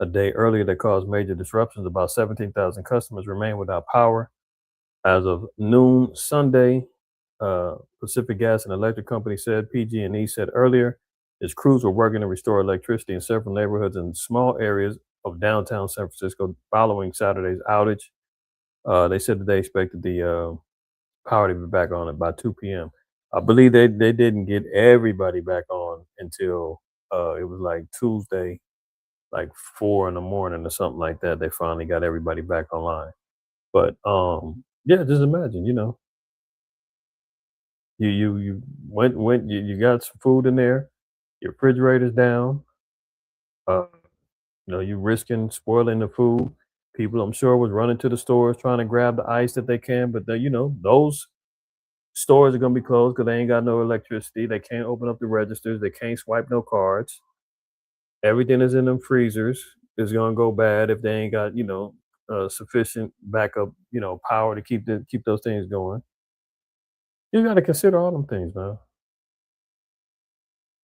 a day earlier that caused major disruptions. About 17,000 customers remain without power as of noon Sunday. Pacific Gas and Electric Company said. PG&E said earlier its crews were working to restore electricity in several neighborhoods and small areas of downtown San Francisco following Saturday's outage. They said that they expected the power to be back on it by 2 p.m. I believe they didn't get everybody back on until it was like Tuesday, like 4 in the morning or something like that. They finally got everybody back online. But yeah, just imagine, you went you got some food in there, your refrigerator's down, uh, you risking spoiling the food. People I'm sure was running to the stores trying to grab the ice that they can, but those stores are gonna be closed because they ain't got no electricity. They can't open up the registers. They can't swipe no cards. Everything is in them freezers is gonna go bad if they ain't got sufficient backup power to keep those things going. You got to consider all them things, man.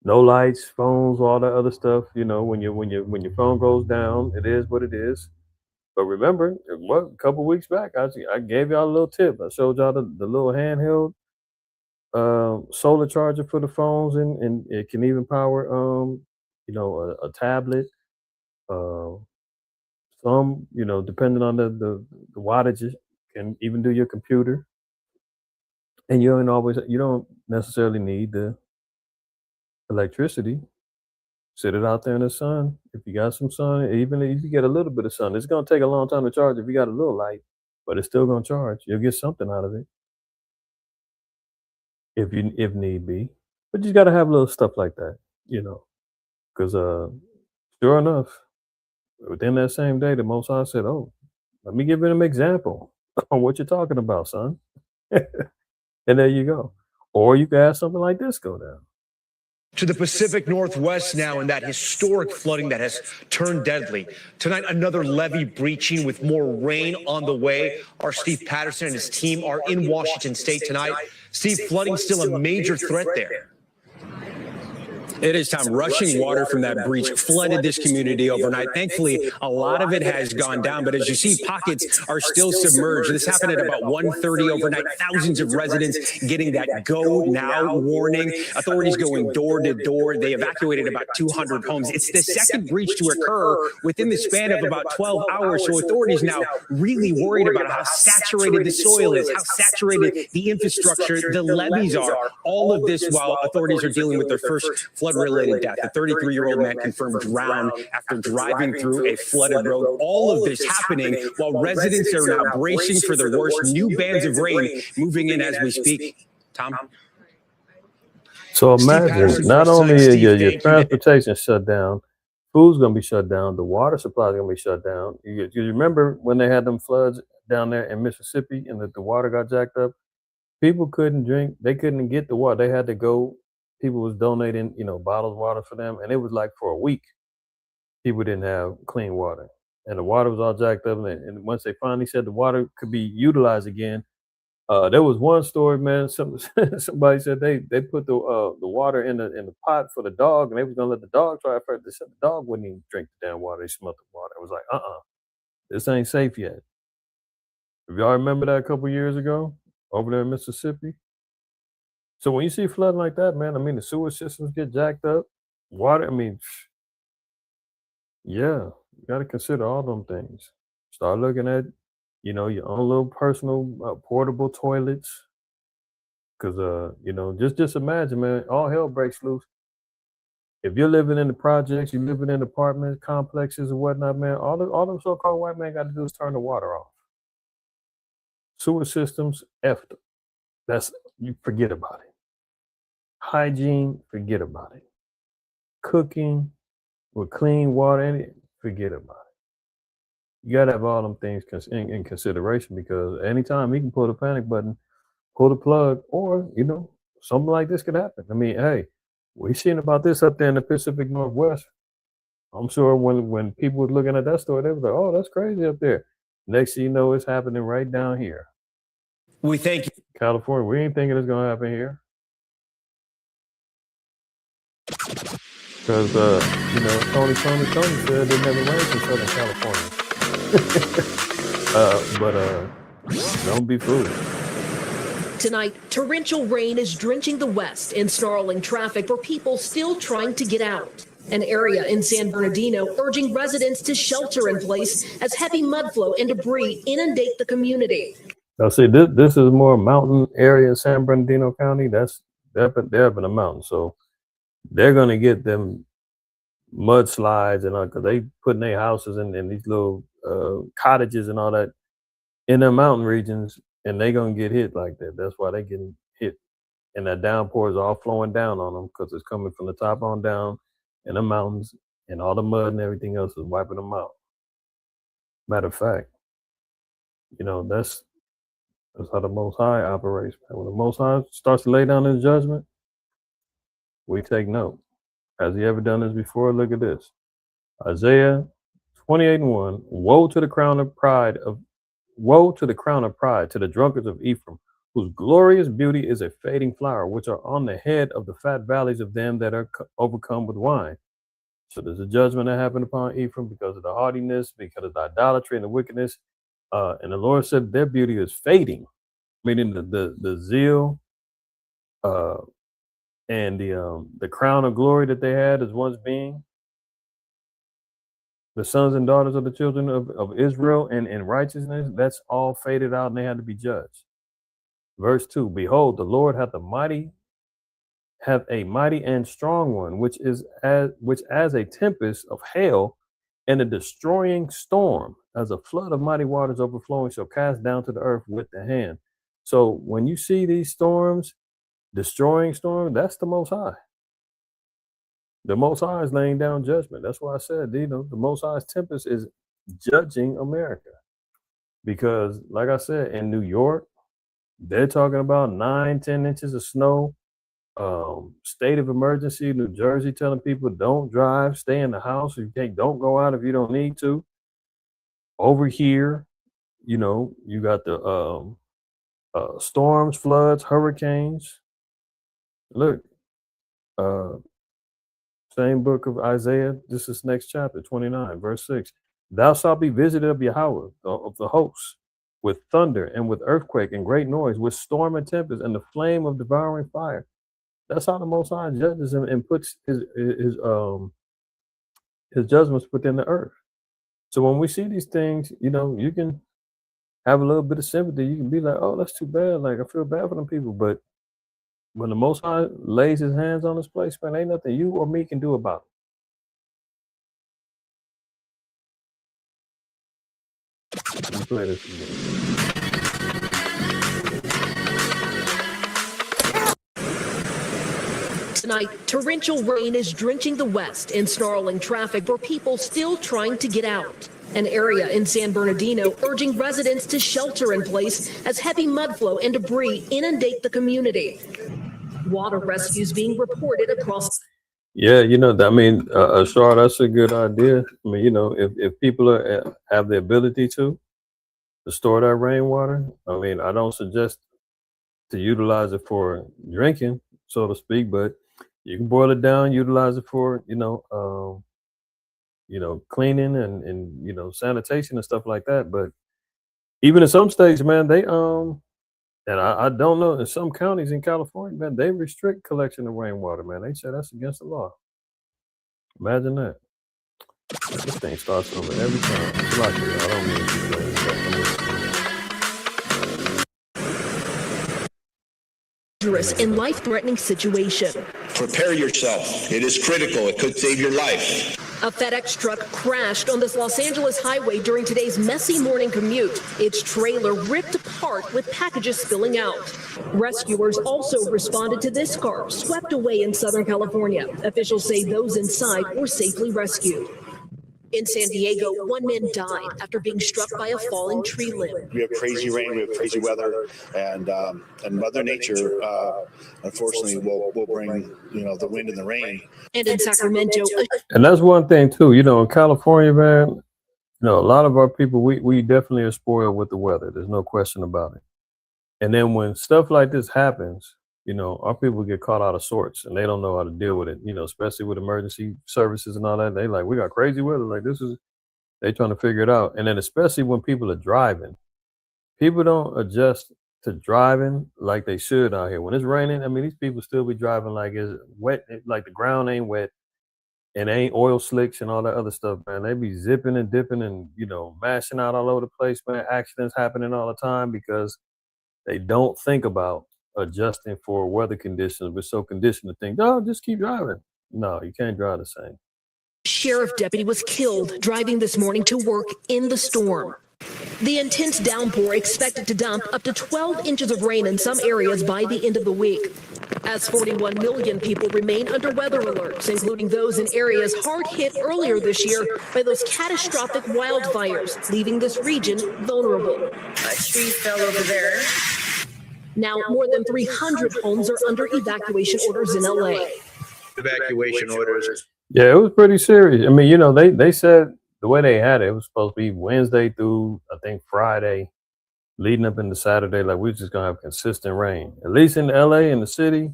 No lights, phones, all that other stuff. When your phone goes down, it is what it is. But remember, a couple weeks back, I gave y'all a little tip. I showed y'all the little handheld solar charger for the phones, and it can even power a tablet. Uh, some depending on the wattage, it can even do your computer. And you don't necessarily need the electricity. Sit it out there in the sun. If you got some sun, even if you get a little bit of sun, it's gonna take a long time to charge if you got a little light, but it's still gonna charge. You'll get something out of it if need be. But you gotta have little stuff like that, because sure enough, within that same day, the Most High said, "Oh, let me give them an example on what you're talking about, son." And there you go. Or you can have something like this go down. To the Pacific Northwest now, and that historic flooding that has turned deadly. Tonight, another levee breaching with more rain on the way. Our Steve Patterson and his team are in Washington State tonight. Steve, flooding still a major threat there. It is, Tom. Rushing water from that breach flooded this community overnight. Thankfully, a lot of it has gone down, but as you see, pockets are still submerged. This happened at about 1:30 overnight. Thousands of residents getting that go now warning. Authorities going door to door. They evacuated about 200 homes. It's the second breach to occur within the span of about 12 hours. So authorities now really worried about how saturated the soil is, how saturated the infrastructure, the levees are. All of this while authorities are dealing with their first flood-related death. A 33-year-old man confirmed drowned after driving through a flooded road. All of this happening while residents are now bracing for the worst. New bands of rain moving in as we speak. Tom? So imagine, not only is your transportation shut down, food's gonna be shut down, the water supply is gonna be shut down. You remember when they had them floods down there in Mississippi and the water got jacked up? People couldn't drink, they couldn't get the water. They had to go, people was donating, bottled water for them, and it was like for a week, people didn't have clean water. And the water was all jacked up, and once they finally said the water could be utilized again, there was one story, man. Somebody said they put the water in the pot for the dog, and they was gonna let the dog try it first. They said the dog wouldn't even drink the damn water. They smelled the water. It was like, this ain't safe yet. If y'all remember that a couple years ago over there in Mississippi. So when you see flooding like that, man, I mean the sewer systems get jacked up. Water, I mean, yeah, you got to consider all them things. Start looking at, your own little personal portable toilets. Because you know, just imagine, man, all hell breaks loose. If you're living in the projects, you're living in apartment complexes and whatnot, man, all them so-called white men got to do is turn the water off. Sewer systems, effed. That's, you forget about it. Hygiene, forget about it. Cooking with clean water, forget about it. You got to have all them things in consideration, because anytime he can pull the panic button, pull the plug, or, you know, something like this could happen. I mean, hey, we seen about this up there in the Pacific Northwest. I'm sure when people was looking at that story, they was like, oh, that's crazy up there. Next thing you know, it's happening right down here. We thank you. California, we ain't thinking it's gonna happen here. Because you know, Tony said it never rains in Southern California. But don't be foolish. Tonight, torrential rain is drenching the west and snarling traffic for people still trying to get out. An area in San Bernardino urging residents to shelter in place as heavy mud flow and debris inundate the community. Now, see, this is more mountain area in San Bernardino County. They're up in the mountains, so they're gonna get them mudslides and all, because they putting their houses in these little cottages and all that in the mountain regions, and they gonna get hit like that. That's why they getting hit, and that downpour is all flowing down on them because it's coming from the top on down in the mountains, and all the mud and everything else is wiping them out. Matter of fact, you know, that's how the Most High operates. When the Most High starts to lay down his judgment, we take note. Has he ever done this before? Look at this. Isaiah 28:1. Woe to the crown of pride to the drunkards of Ephraim, whose glorious beauty is a fading flower, which are on the head of the fat valleys of them that are overcome with wine. So there's a judgment that happened upon Ephraim because of the haughtiness, because of the idolatry and the wickedness. And the Lord said their beauty is fading, meaning the zeal and the crown of glory that they had as once being the sons and daughters of the children of Israel and in righteousness, that's all faded out, and they had to be judged. Verse 2, behold, the Lord hath a mighty and strong one, which as a tempest of hail and a destroying storm, as a flood of mighty waters overflowing, shall cast down to the earth with the hand. So when you see these storms, destroying storm, that's the Most High. The Most High is laying down judgment. That's why I said, you know, the Most High's tempest is judging America. Because, like I said, in New York, they're talking about 9-10 inches of snow. State of emergency. New Jersey telling people don't drive, stay in the house. Don't go out if you don't need to. Over here, you know, you got the storms, floods, hurricanes. Look, same book of Isaiah. This is next chapter, 29, verse 6. Thou shalt be visited of Yahweh, of the hosts, with thunder and with earthquake and great noise, with storm and tempest and the flame of devouring fire. That's how the Most High judges him and puts his judgments within the earth. So when we see these things, you know, you can have a little bit of sympathy. You can be like, oh, that's too bad. Like, I feel bad for them people. But when the Most High lays his hands on this place, man, ain't nothing you or me can do about it. Let me play this again. Tonight, torrential rain is drenching the west and snarling traffic for people still trying to get out. An area in San Bernardino urging residents to shelter in place as heavy mud flow and debris inundate the community. Water rescues being reported across. Yeah, you know, I mean, Ashar, that's a good idea. I mean, you know, if people have the ability to store that rainwater, I mean, I don't suggest to utilize it for drinking, so to speak, but you can boil it down, utilize it for, you know, cleaning and you know, sanitation and stuff like that. But even in some states, man, they and I don't know, in some counties in California, man, they restrict collection of rainwater, man. They say that's against the law. Imagine that. This thing starts over every time. It's like, I don't mean to say that. dangerous and life-threatening situation. Prepare yourself. It is critical. It could save your life. A FedEx truck crashed on this Los Angeles highway during today's messy morning commute. Its trailer ripped apart with packages spilling out. Rescuers also responded to this car swept away in Southern California. Officials say those inside were safely rescued. In San Diego, one man died after being struck by a falling tree limb. We have crazy rain, we have crazy weather, and Mother Nature, unfortunately, will bring the wind and the rain. And in Sacramento, And that's one thing too. In California, man, a lot of our people, we definitely are spoiled with the weather. There's no question about it. And then when stuff like this happens, our people get caught out of sorts and they don't know how to deal with it, especially with emergency services and all that. They like, we got crazy weather. Like they trying to figure it out. And then especially when people are driving, people don't adjust to driving like they should out here. When it's raining, I mean, these people still be driving like it's wet, like the ground ain't wet and ain't oil slicks and all that other stuff, man. They be zipping and dipping and, mashing out all over the place, man. Accidents happening all the time because they don't think about adjusting for weather conditions. We're so conditioned to think, oh, just keep driving. No, you can't drive the same. sheriff deputy was killed driving this morning to work in the storm. The intense downpour expected to dump up to 12 inches of rain in some areas by the end of the week. As 41 million people remain under weather alerts, including those in areas hard hit earlier this year by those catastrophic wildfires, leaving this region vulnerable. A tree fell over there. Now, more than 300 homes are under evacuation orders in LA. Evacuation orders. Yeah, it was pretty serious. I mean, they said the way they had it, it was supposed to be Wednesday through, I think, Friday, leading up into Saturday. Like, we're just going to have consistent rain. At least in LA, in the city,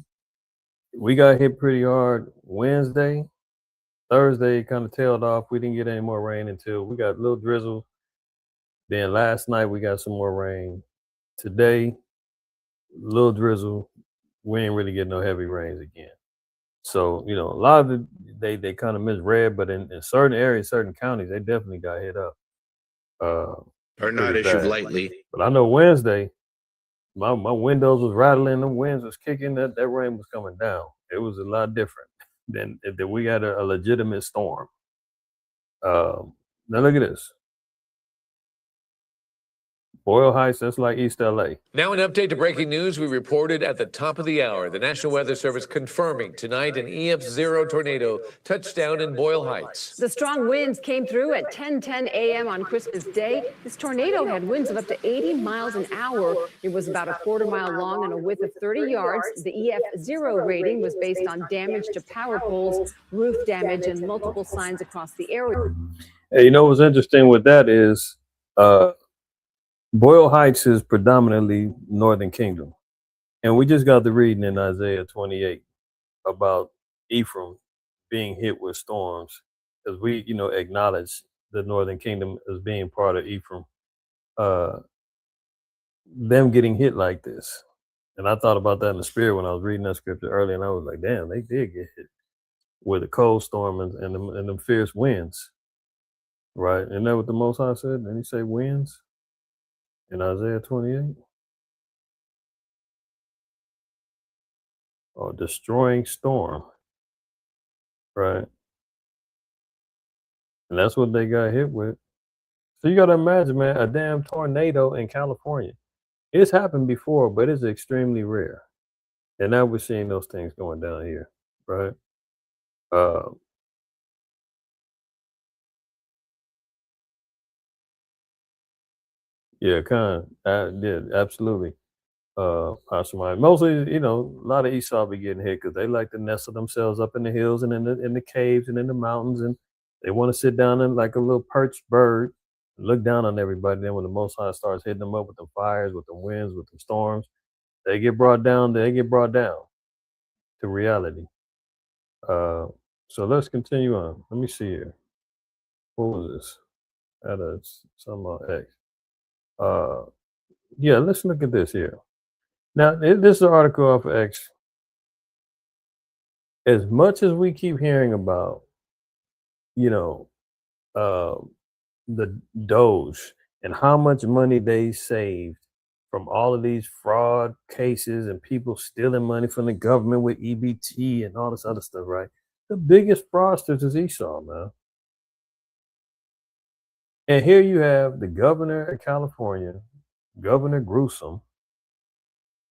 we got hit pretty hard Wednesday. Thursday kind of tailed off. We didn't get any more rain until we got a little drizzle. Then last night, we got some more rain. Today, little drizzle. We ain't really getting no heavy rains again. So, a lot of it, they kind of misread, but in certain areas, certain counties, they definitely got hit up. Are not issued lightly. But I know Wednesday, my windows was rattling, the winds was kicking, that rain was coming down. It was a lot different than we had a legitimate storm. Now look at this. Boyle Heights, that's like East LA. Now an update to breaking news we reported at the top of the hour. The National Weather Service confirming tonight an EF0 tornado touched down in Boyle Heights. The strong winds came through at 10:10 a.m. on Christmas Day. This tornado had winds of up to 80 miles an hour. It was about a quarter-mile long and a width of 30 yards. The EF0 rating was based on damage to power poles, roof damage, and multiple signs across the area. Hey, what's interesting with that is Boyle Heights is predominantly Northern Kingdom. And we just got the reading in Isaiah 28 about Ephraim being hit with storms, because we, acknowledge the Northern Kingdom as being part of Ephraim. Them getting hit like this. And I thought about that in the spirit when I was reading that scripture earlier, and I was like, damn, they did get hit with a cold storm and them fierce winds. Right? Isn't that what the Most High said? Didn't he say winds? In Isaiah 28? Oh, destroying storm. Right? And that's what they got hit with. So you got to imagine, man, a damn tornado in California. It's happened before, but it's extremely rare. And now we're seeing those things going down here. Right? Yeah, yeah, absolutely. Possibly. Mostly, a lot of Esau be getting hit because they like to nestle themselves up in the hills and in the caves and in the mountains, and they want to sit down in like a little perched bird and look down on everybody. Then when the Most High starts hitting them up with the fires, with the winds, with the storms, they get brought down. They get brought down to reality. So let's continue on. Let me see here. What was this? That's some X. Yeah, let's look at this here. Now, this is an article off of X. As much as we keep hearing about, the Doge and how much money they saved from all of these fraud cases and people stealing money from the government with EBT and all this other stuff, right? The biggest fraudsters is Esau, man. And here you have the governor of California, Governor Gruesome,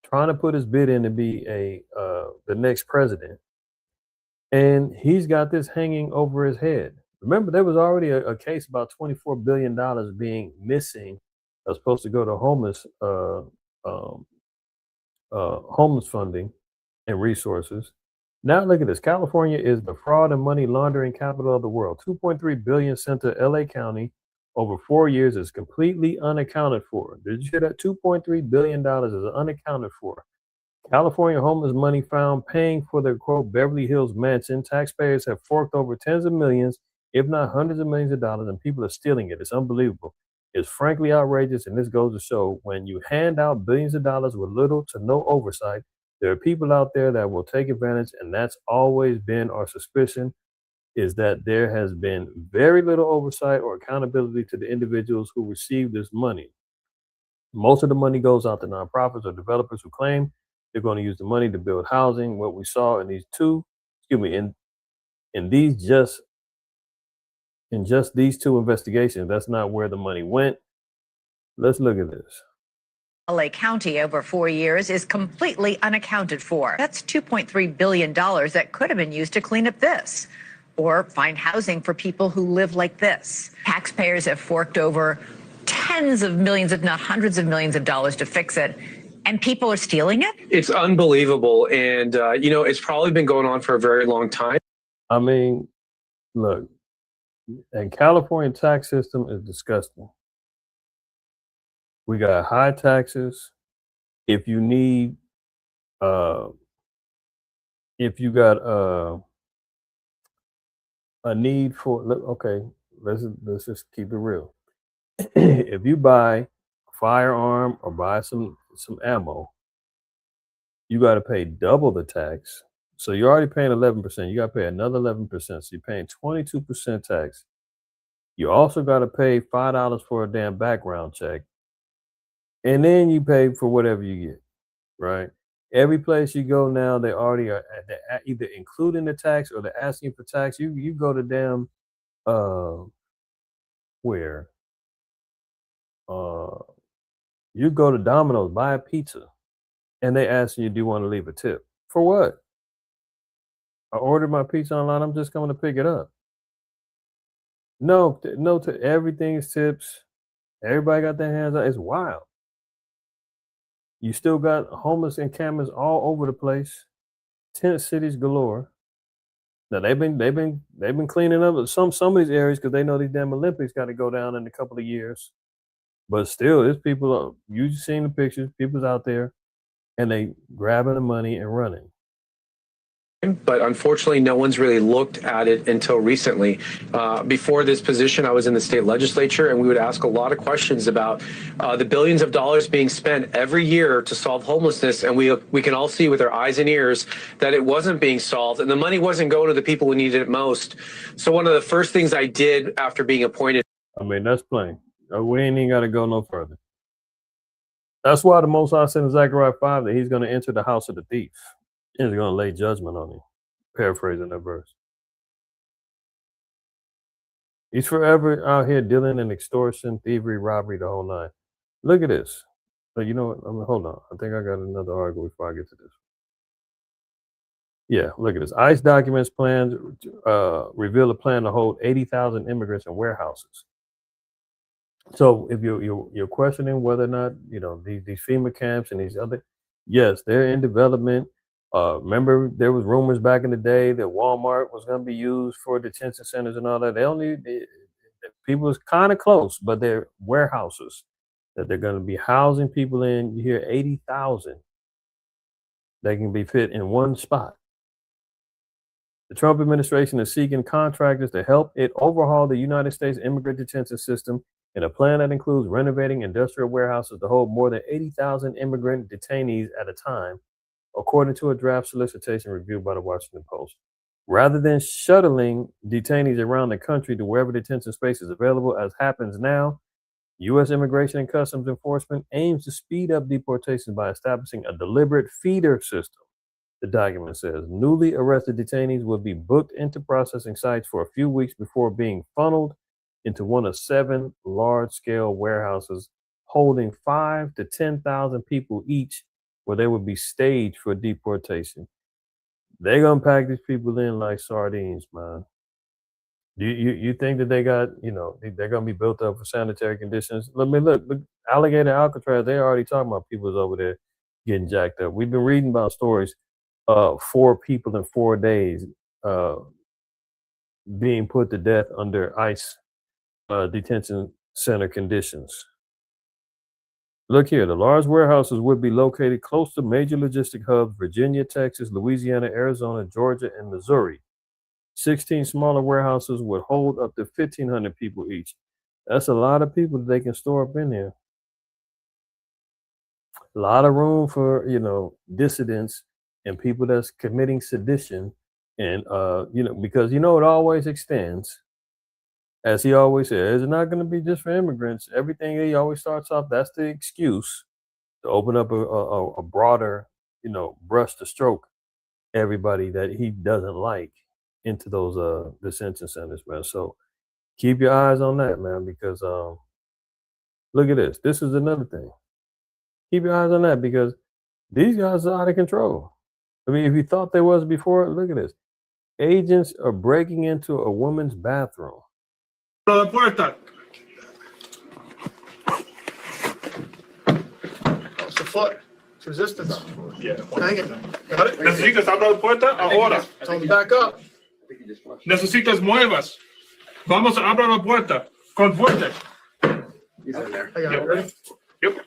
trying to put his bid in to be the next president, and he's got this hanging over his head. Remember, there was already a case about $24 billion being missing. That was supposed to go to homeless funding and resources. Now look at this. California is the fraud and money laundering capital of the world. 2.3 billion sent to LA County over 4 years is completely unaccounted for. Did you hear that? $2.3 billion is unaccounted for. California homeless money found paying for the quote Beverly Hills mansion. Taxpayers have forked over tens of millions, if not hundreds of millions of dollars, and people are stealing it. It's unbelievable. It's frankly outrageous, and this goes to show when you hand out billions of dollars with little to no oversight, there are people out there that will take advantage, and that's always been our suspicion, is that there has been very little oversight or accountability to the individuals who receive this money. Most of the money goes out to nonprofits or developers who claim they're going to use the money to build housing. What we saw in these just these two investigations, that's not where the money went. Let's look at this. LA County over 4 years is completely unaccounted for. That's $2.3 billion that could have been used to clean up this or find housing for people who live like this. Taxpayers have forked over tens of millions, if not hundreds of millions of dollars to fix it. And people are stealing it? It's unbelievable. And, it's probably been going on for a very long time. I mean, look, and California tax system is disgusting. We got high taxes. If you need, if you got a need for, okay, let's just keep it real. If you buy a firearm or buy some ammo, you got to pay double the tax. So you're already paying 11%. You got to pay another 11%. So you're paying 22% tax. You also got to pay $5 for a damn background check. And then you pay for whatever you get, right? Every place you go now, they already are they're either including the tax or they're asking for tax. You go to damn, where? You go to Domino's, buy a pizza, and they ask you, do you want to leave a tip? For what? I ordered my pizza online. I'm just coming to pick it up. No, everything's tips. Everybody got their hands out. It's wild. You still got homeless encampments all over the place. Tent cities galore. Now they've been cleaning up some of these areas because they know these damn Olympics got to go down in a couple of years. But still, there's people. You've seen the pictures. People's out there, and they grabbing the money and running. But unfortunately, no one's really looked at it until recently. Before this position, I was in the state legislature, and we would ask a lot of questions about the billions of dollars being spent every year to solve homelessness. And we can all see with our eyes and ears that it wasn't being solved, and the money wasn't going to the people who needed it most. So one of the first things I did after being appointed. I mean, that's plain. We ain't even got to go no further. That's why the Most High said in Zechariah 5 that he's going to enter the house of the thief. He's going to lay judgment on him. Paraphrasing that verse. He's forever out here dealing in extortion, thievery, robbery, the whole nine. Look at this. But you know what? Hold on. I think I got another article before I get to this. Yeah, look at this. ICE documents plans reveal a plan to hold 80,000 immigrants in warehouses. So if you're questioning whether or not these FEMA camps and these other, yes, they're in development. Remember, there was rumors back in the day that Walmart was going to be used for detention centers and all that. People is kind of close, but they're warehouses that they're going to be housing people in. You hear 80,000. They can be fit in one spot. The Trump administration is seeking contractors to help it overhaul the United States immigrant detention system in a plan that includes renovating industrial warehouses to hold more than 80,000 immigrant detainees at a time, according to a draft solicitation reviewed by the Washington Post. Rather than shuttling detainees around the country to wherever detention space is available, as happens now, U.S. Immigration and Customs Enforcement aims to speed up deportations by establishing a deliberate feeder system. The document says newly arrested detainees will be booked into processing sites for a few weeks before being funneled into one of 7 large-scale warehouses holding 5,000 to 10,000 people each, where they would be staged for deportation. They're gonna pack these people in like sardines, man. Do you think that they got, they're gonna be built up for sanitary conditions? Look, Alligator Alcatraz, they already talking about people's over there getting jacked up. We've been reading about stories of 4 people in 4 days being put to death under ICE detention center conditions. Look here, the large warehouses would be located close to major logistic hubs: Virginia, Texas, Louisiana, Arizona, Georgia, and Missouri. 16 smaller warehouses would hold up to 1,500 people each. That's a lot of people that they can store up in there. A lot of room for, dissidents and people that's committing sedition. And, because, it always extends. As he always says, it's not going to be just for immigrants. Everything he always starts off, that's the excuse to open up a broader, brush to stroke everybody that he doesn't like into those detention centers, man. So keep your eyes on that, man, because look at this. This is another thing. Keep your eyes on that because these guys are out of control. I mean, if you thought they was before, look at this. Agents are breaking into a woman's bathroom. La puerta. What's the foot? It's resistance. Yeah. Hang it. Got it? Necesitas abrir la puerta ahora. Tell them back up. Necesitas muevas. Vamos a abrir la puerta. Con fuerte. He's in there. Yep. Ready? Yep.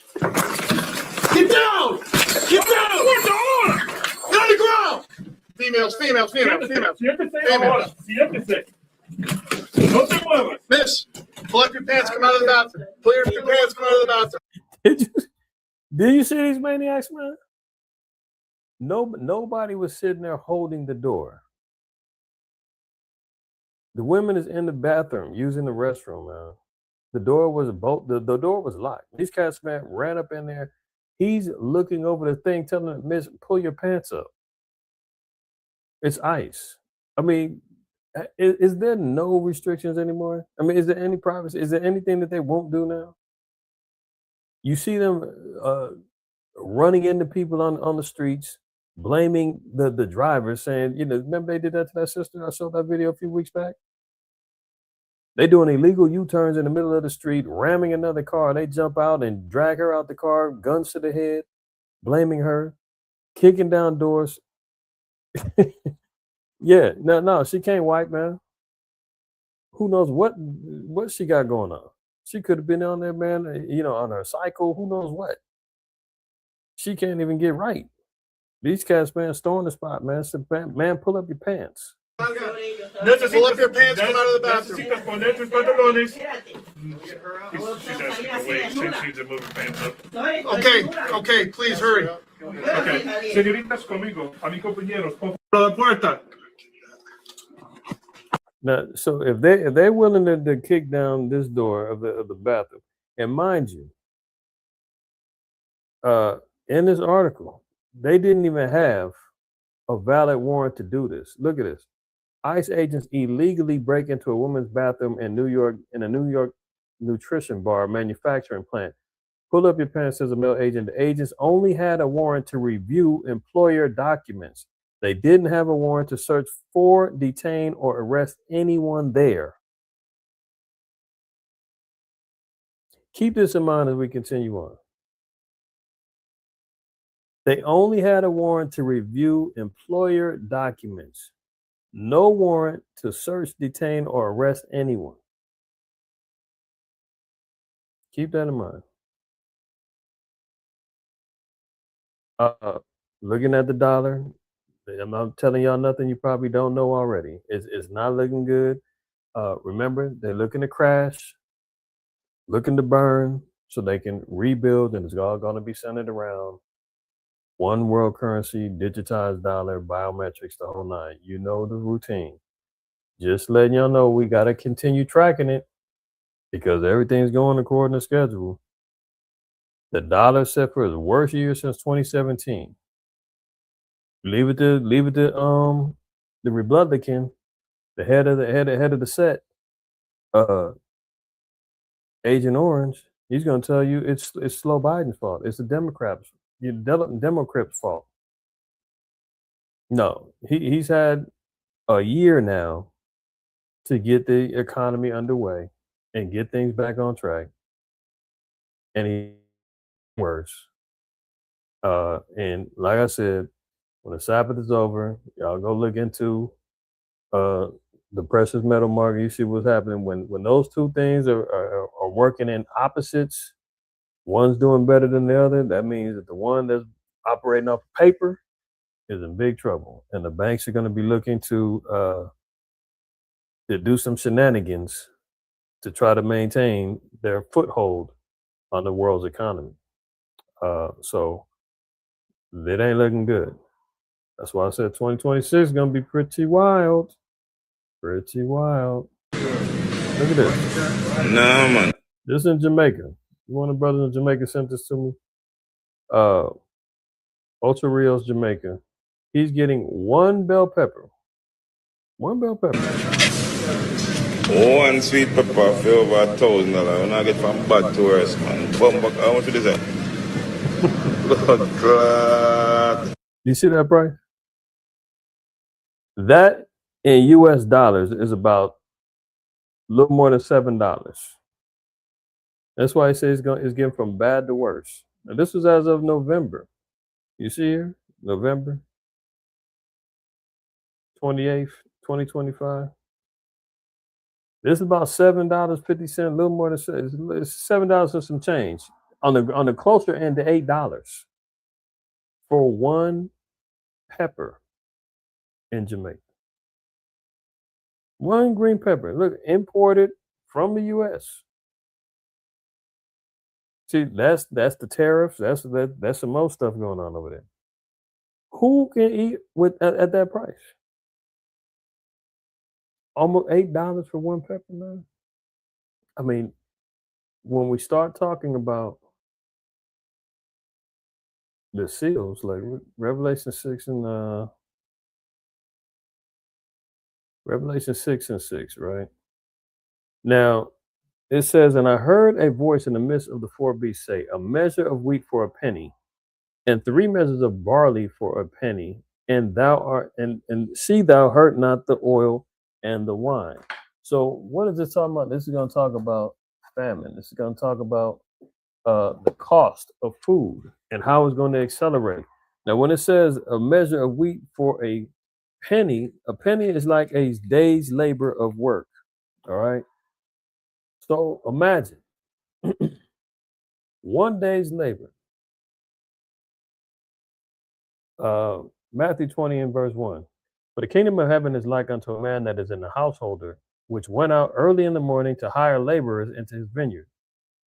Get down! Get down! Puerta ahora! Get on the ground! Females. Siéntese. No te muevas. Miss, pull up your pants, come out of the bathroom. Pull up your pants, come out of the bathroom. Did you see these maniacs, man? Nobody was sitting there holding the door. The women is in the bathroom using the restroom, man. The door was the door was locked. These cats, man, ran up in there. He's looking over the thing, telling them, Miss, pull your pants up. It's ICE. I mean, is there no restrictions anymore? I mean, is there any privacy? Is there anything that they won't do now? You see them running into people on the streets, blaming the drivers, saying, remember they did that to that sister? I saw that video a few weeks back. They doing illegal U-turns in the middle of the street, ramming another car. They jump out and drag her out the car, guns to the head, blaming her, kicking down doors. Yeah, no, she can't wipe, man. Who knows what she got going on? She could have been on there, man, on her cycle. Who knows what? She can't even get right. These cats, man, storming the spot, man. So, man, pull up your pants. Pull up your pants, come out of the bathroom. Necesitas poner tus pantalones. She's asking to wait since she's moving pants up. Okay, please hurry. Okay, señoritas conmigo, a mis compañeros, por la puerta. Now, so if they're willing to kick down this door of the bathroom, and mind you, in this article, they didn't even have a valid warrant to do this. Look at this. ICE agents illegally break into a woman's bathroom in New York nutrition bar manufacturing plant. Pull up your pants, says a male agent. The agents only had a warrant to review employer documents. They didn't have a warrant to search for, detain, or arrest anyone there. Keep this in mind as we continue on. They only had a warrant to review employer documents. No warrant to search, detain, or arrest anyone. Keep that in mind. Looking at the dollar, I'm not telling y'all nothing you probably don't know already. It's not looking good. Remember, they're looking to crash, looking to burn, so they can rebuild, and it's all going to be centered around one world currency, digitized dollar, biometrics, the whole nine. You know the routine. Just letting y'all know we got to continue tracking it. because everything's going according to schedule. The dollar set for its worst year since 2017. Leave it to the Republican, the head of the set, Agent Orange. He's going to tell you it's slow Biden's fault. It's the Democrats' fault. No, he's had a year now to get the economy underway and get things back on track, and he worse. And like I said, when the Sabbath is over, y'all go look into the precious metal market. You see what's happening when those two things are working in opposites. One's doing better than the other. That means that the one that's operating off paper is in big trouble, and the banks are going to be looking to do some shenanigans to try to maintain their foothold on the world's economy. So it ain't looking good. That's why I said 2026 is going to be pretty wild. Pretty wild. Look at this. Nah, man. This in Jamaica. One of the brothers in Jamaica sent this to me. Ultra Rios, Jamaica. He's getting one bell pepper. One bell pepper. One sweet pepper for over $1,000. When I get from bad to worse, man. Bumbuck, how much is that? Lord God. You see that price? That in US dollars is about a little more than $7. That's why he says it's getting from bad to worse. Now this was as of November. You see here? November 28th, 2025. This is about $7.50, a little more than it's $7 and some change. On the closer end to $8 for one pepper in Jamaica. One green pepper. Look, imported from the US. See, that's the tariffs. That's some more stuff going on over there. Who can eat at that price? Almost $8 for one pepper, man. I mean, when we start talking about the seals, like Revelation 6 and Revelation 6 and 6, right? Now it says, and I heard a voice in the midst of the four beasts say, a measure of wheat for a penny, and 3 measures of barley for a penny, and thou art and see thou hurt not the oil and the wine. So what is this talking about? This is going to talk about famine. This is going to talk about the cost of food and how it's going to accelerate. Now, when it says a measure of wheat for a penny is like a day's labor of work. All right. So imagine 1 day's labor. Matthew 20 and verse 1. For the kingdom of heaven is like unto a man that is in a householder, which went out early in the morning to hire laborers into his vineyard.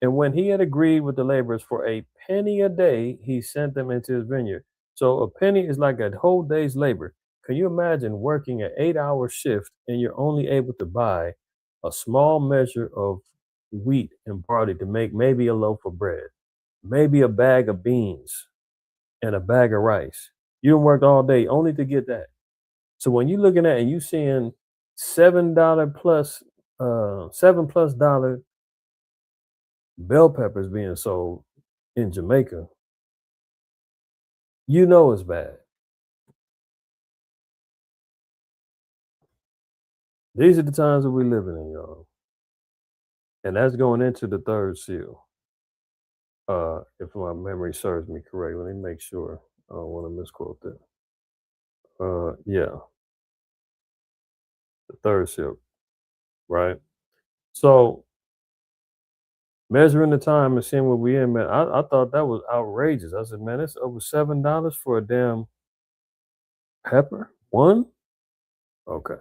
And when he had agreed with the laborers for a penny a day, he sent them into his vineyard. So a penny is like a whole day's labor. Can you imagine working an 8-hour shift and you're only able to buy a small measure of wheat and barley to make maybe a loaf of bread, maybe a bag of beans and a bag of rice? You done worked all day only to get that. So when you're looking at and you seeing $7 plus $7+ bell peppers being sold in Jamaica, you know it's bad. These are the times that we're living in, y'all. And that's going into the third seal. If my memory serves me correctly, let me make sure. I don't want to misquote that. Yeah. The third seal, right? So measuring the time and seeing what we in, man, I thought that was outrageous. I said, man, it's over $7 for a damn pepper. One? Okay.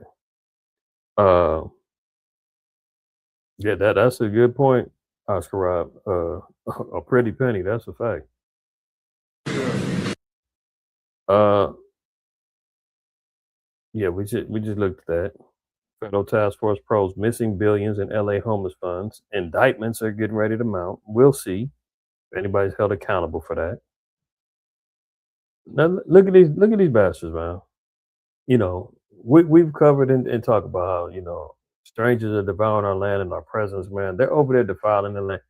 Yeah, that's a good point, Oscar Rob. A pretty penny, that's a fact. Yeah, we just looked at that. Federal task force probes missing billions in LA homeless funds. Indictments are getting ready to mount. We'll see if anybody's held accountable for that. Now look at these bastards, man. You know, we've covered and talked about how, strangers are devouring our land in our presence, man. They're over there defiling the land.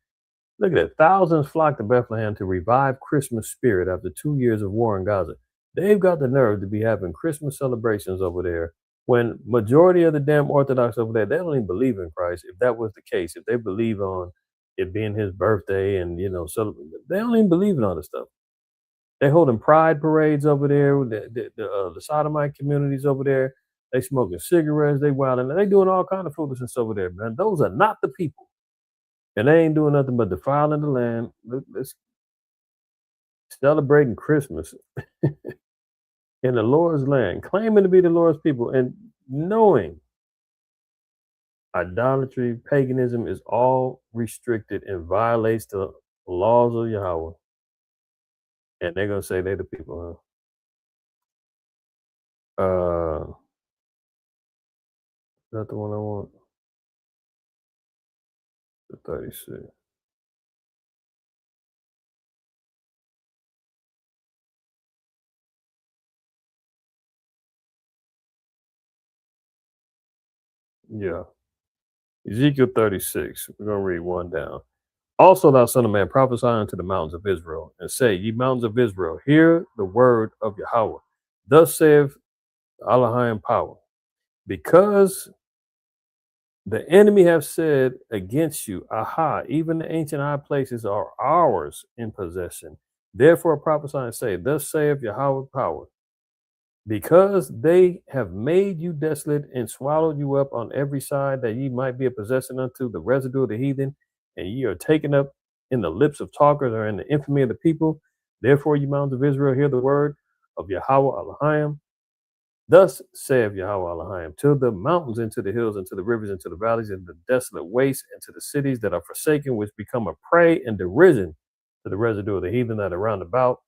Look at that. Thousands flocked to Bethlehem to revive Christmas spirit after 2 years of war in Gaza. They've got the nerve to be having Christmas celebrations over there when majority of the damn Orthodox over there, they don't even believe in Christ. If that was the case, if they believe on it being his birthday and, so they don't even believe in all this stuff. They holding pride parades over there. The sodomite communities over there. They smoking cigarettes. They wilding. They doing all kind of foolishness over there, man. Those are not the people. And they ain't doing nothing but defiling the land. Let's celebrating Christmas in the Lord's land, claiming to be the Lord's people, and knowing idolatry, paganism is all restricted and violates the laws of Yahweh. And they're gonna say they're the people, huh? Is that the one I want? The 36. Yeah. Ezekiel 36. We're gonna read one down. Also, thou son of man, prophesy unto the mountains of Israel, and say, Ye mountains of Israel, hear the word of Yahweh. Thus saith Elohim power. Because the enemy have said against you, Aha, even the ancient high places are ours in possession. Therefore prophesy and say, Thus saith Yahweh power. Because they have made you desolate and swallowed you up on every side, that ye might be a possession unto the residue of the heathen, and ye are taken up in the lips of talkers or in the infamy of the people. Therefore, ye mountains of Israel, hear the word of Yahweh Elohim. Thus saith Yahweh Elohim, to the mountains, and to the hills, and to the rivers, and to the valleys, and the desolate wastes, and to the cities that are forsaken, which become a prey and derision to the residue of the heathen that are round about.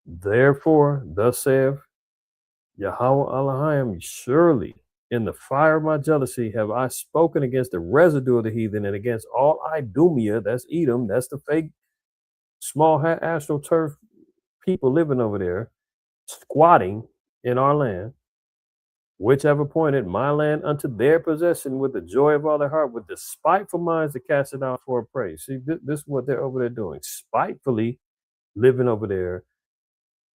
Therefore, thus saith Yahweh Elohim, surely in the fire of my jealousy have I spoken against the residue of the heathen and against all Idumea, that's Edom, that's the fake small astroturf people living over there, squatting in our land, which have appointed my land unto their possession with the joy of all their heart, with despiteful minds to cast it out for a praise. See, this is what they're over there doing, spitefully living over there.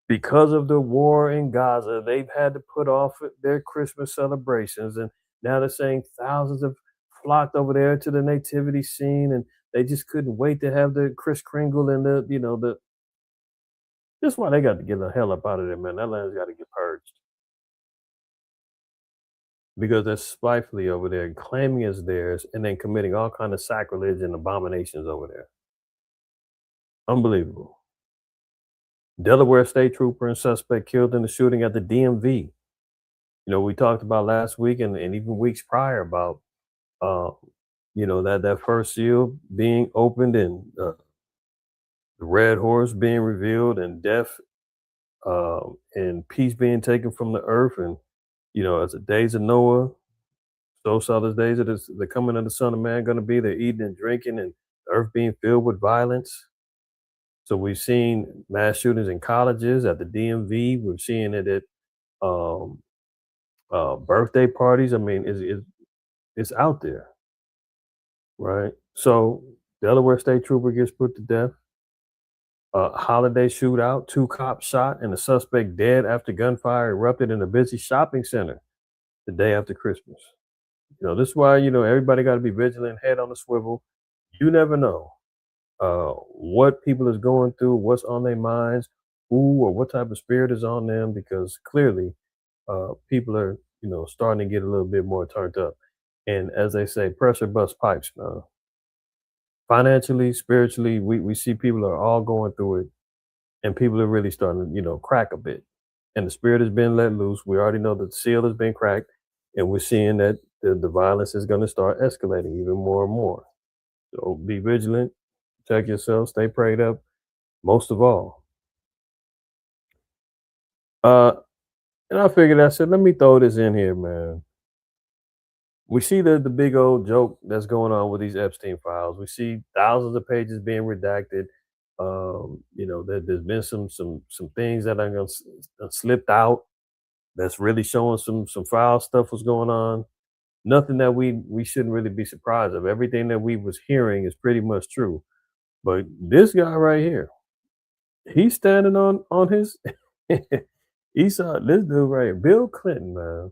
Because of the war in Gaza, they've had to put off their Christmas celebrations, and now they're saying thousands have flocked over there to the nativity scene, and they just couldn't wait to have the Kris Kringle and the. This is why they got to get the hell up out of there, man. That land's got to get purged because they're spitefully over there, claiming it's theirs, and then committing all kind of sacrilege and abominations over there. Unbelievable. Delaware state trooper and suspect killed in the shooting at the DMV. We talked about last week and even weeks prior about, that first seal being opened and the red horse being revealed and death and peace being taken from the earth. And, as the days of Noah, so shall the days of the coming of the Son of Man going to be. They're eating and drinking and the earth being filled with violence. So we've seen mass shootings in colleges, at the DMV. We're seeing it at birthday parties. I mean, it's out there, right? So Delaware state trooper gets put to death. Holiday shootout, 2 cops shot and the suspect dead after gunfire erupted in a busy shopping center the day after Christmas. This is why, everybody got to be vigilant, head on the swivel. You never know what people is going through, what's on their minds, who or what type of spirit is on them, because clearly people are, starting to get a little bit more turned up. And as they say, pressure busts pipes. Financially, spiritually, we see people are all going through it, and people are really starting to, crack a bit. And the spirit has been let loose. We already know that the seal has been cracked, and we're seeing that the violence is going to start escalating even more and more. So be vigilant, protect yourself, stay prayed up, most of all. And I figured, I said, let me throw this in here, man. We see the big old joke that's going on with these Epstein files. We see thousands of pages being redacted. There's been some things that are slipped out that's really showing some foul stuff was going on. Nothing that we shouldn't really be surprised of. Everything that we was hearing is pretty much true. But this guy right here, he's standing on his. He saw this dude right here, Bill Clinton, man.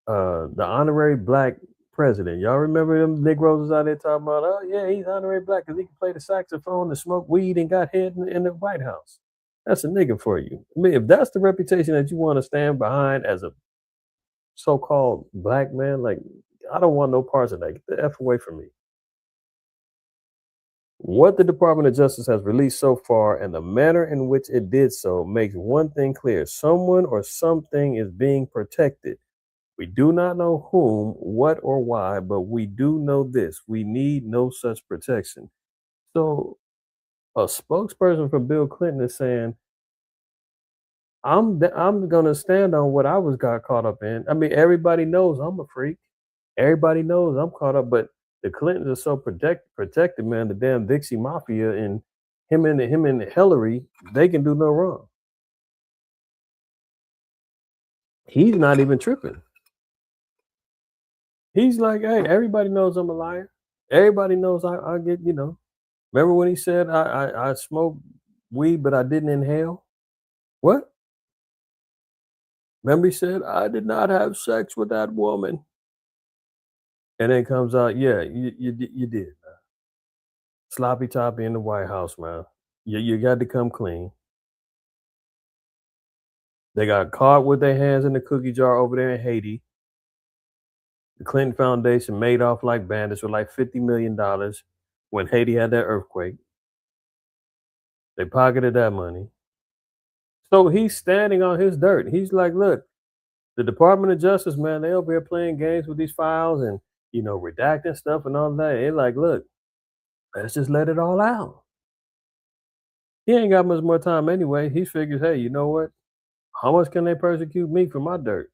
The honorary black president. Y'all remember them Negroes was out there talking about, oh yeah, he's honorary black because he can play the saxophone and smoke weed and got head in the White House. That's a nigga for you. I mean, if that's the reputation that you want to stand behind as a so-called black man, like I don't want no parts of that. Get the F away from me. What the Department of Justice has released so far and the manner in which it did so makes one thing clear. Someone or something is being protected. We do not know whom, what, or why, but we do know this. We need no such protection. So a spokesperson for Bill Clinton is saying, I'm going to stand on what I got caught up in. I mean, everybody knows I'm a freak. Everybody knows I'm caught up, but the Clintons are so protected, man. The damn Dixie Mafia and him and Hillary, they can do no wrong. He's not even tripping. He's like, hey, everybody knows I'm a liar. Everybody knows I get, Remember when he said I smoked weed, but I didn't inhale? What? Remember he said, I did not have sex with that woman. And then comes out, yeah, you did, man. Sloppy toppy in the White House, man. You got to come clean. They got caught with their hands in the cookie jar over there in Haiti. The Clinton Foundation made off like bandits with like $50 million when Haiti had that earthquake. They pocketed that money. So he's standing on his dirt. He's like, look, the Department of Justice, man, they over here playing games with these files and, redacting stuff and all that. They're like, look, let's just let it all out. He ain't got much more time anyway. He figures, hey, you know what? How much can they persecute me for my dirt?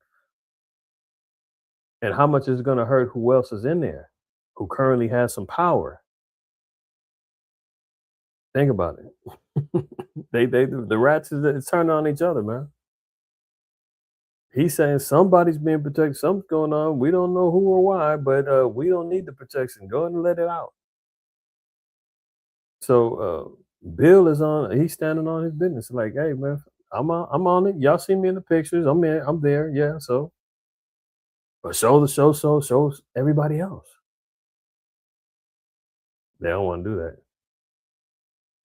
And how much is it going to hurt who else is in there who currently has some power? Think about it. The rats is turning on each other, man. He's saying somebody's being protected, something's going on. We don't know who or why, but we don't need the protection. Go ahead and let it out. So Bill is he's standing on his business. Like, hey man, I'm on it. Y'all see me in the pictures. I'm there. Yeah. So, but show everybody else. They don't want to do that.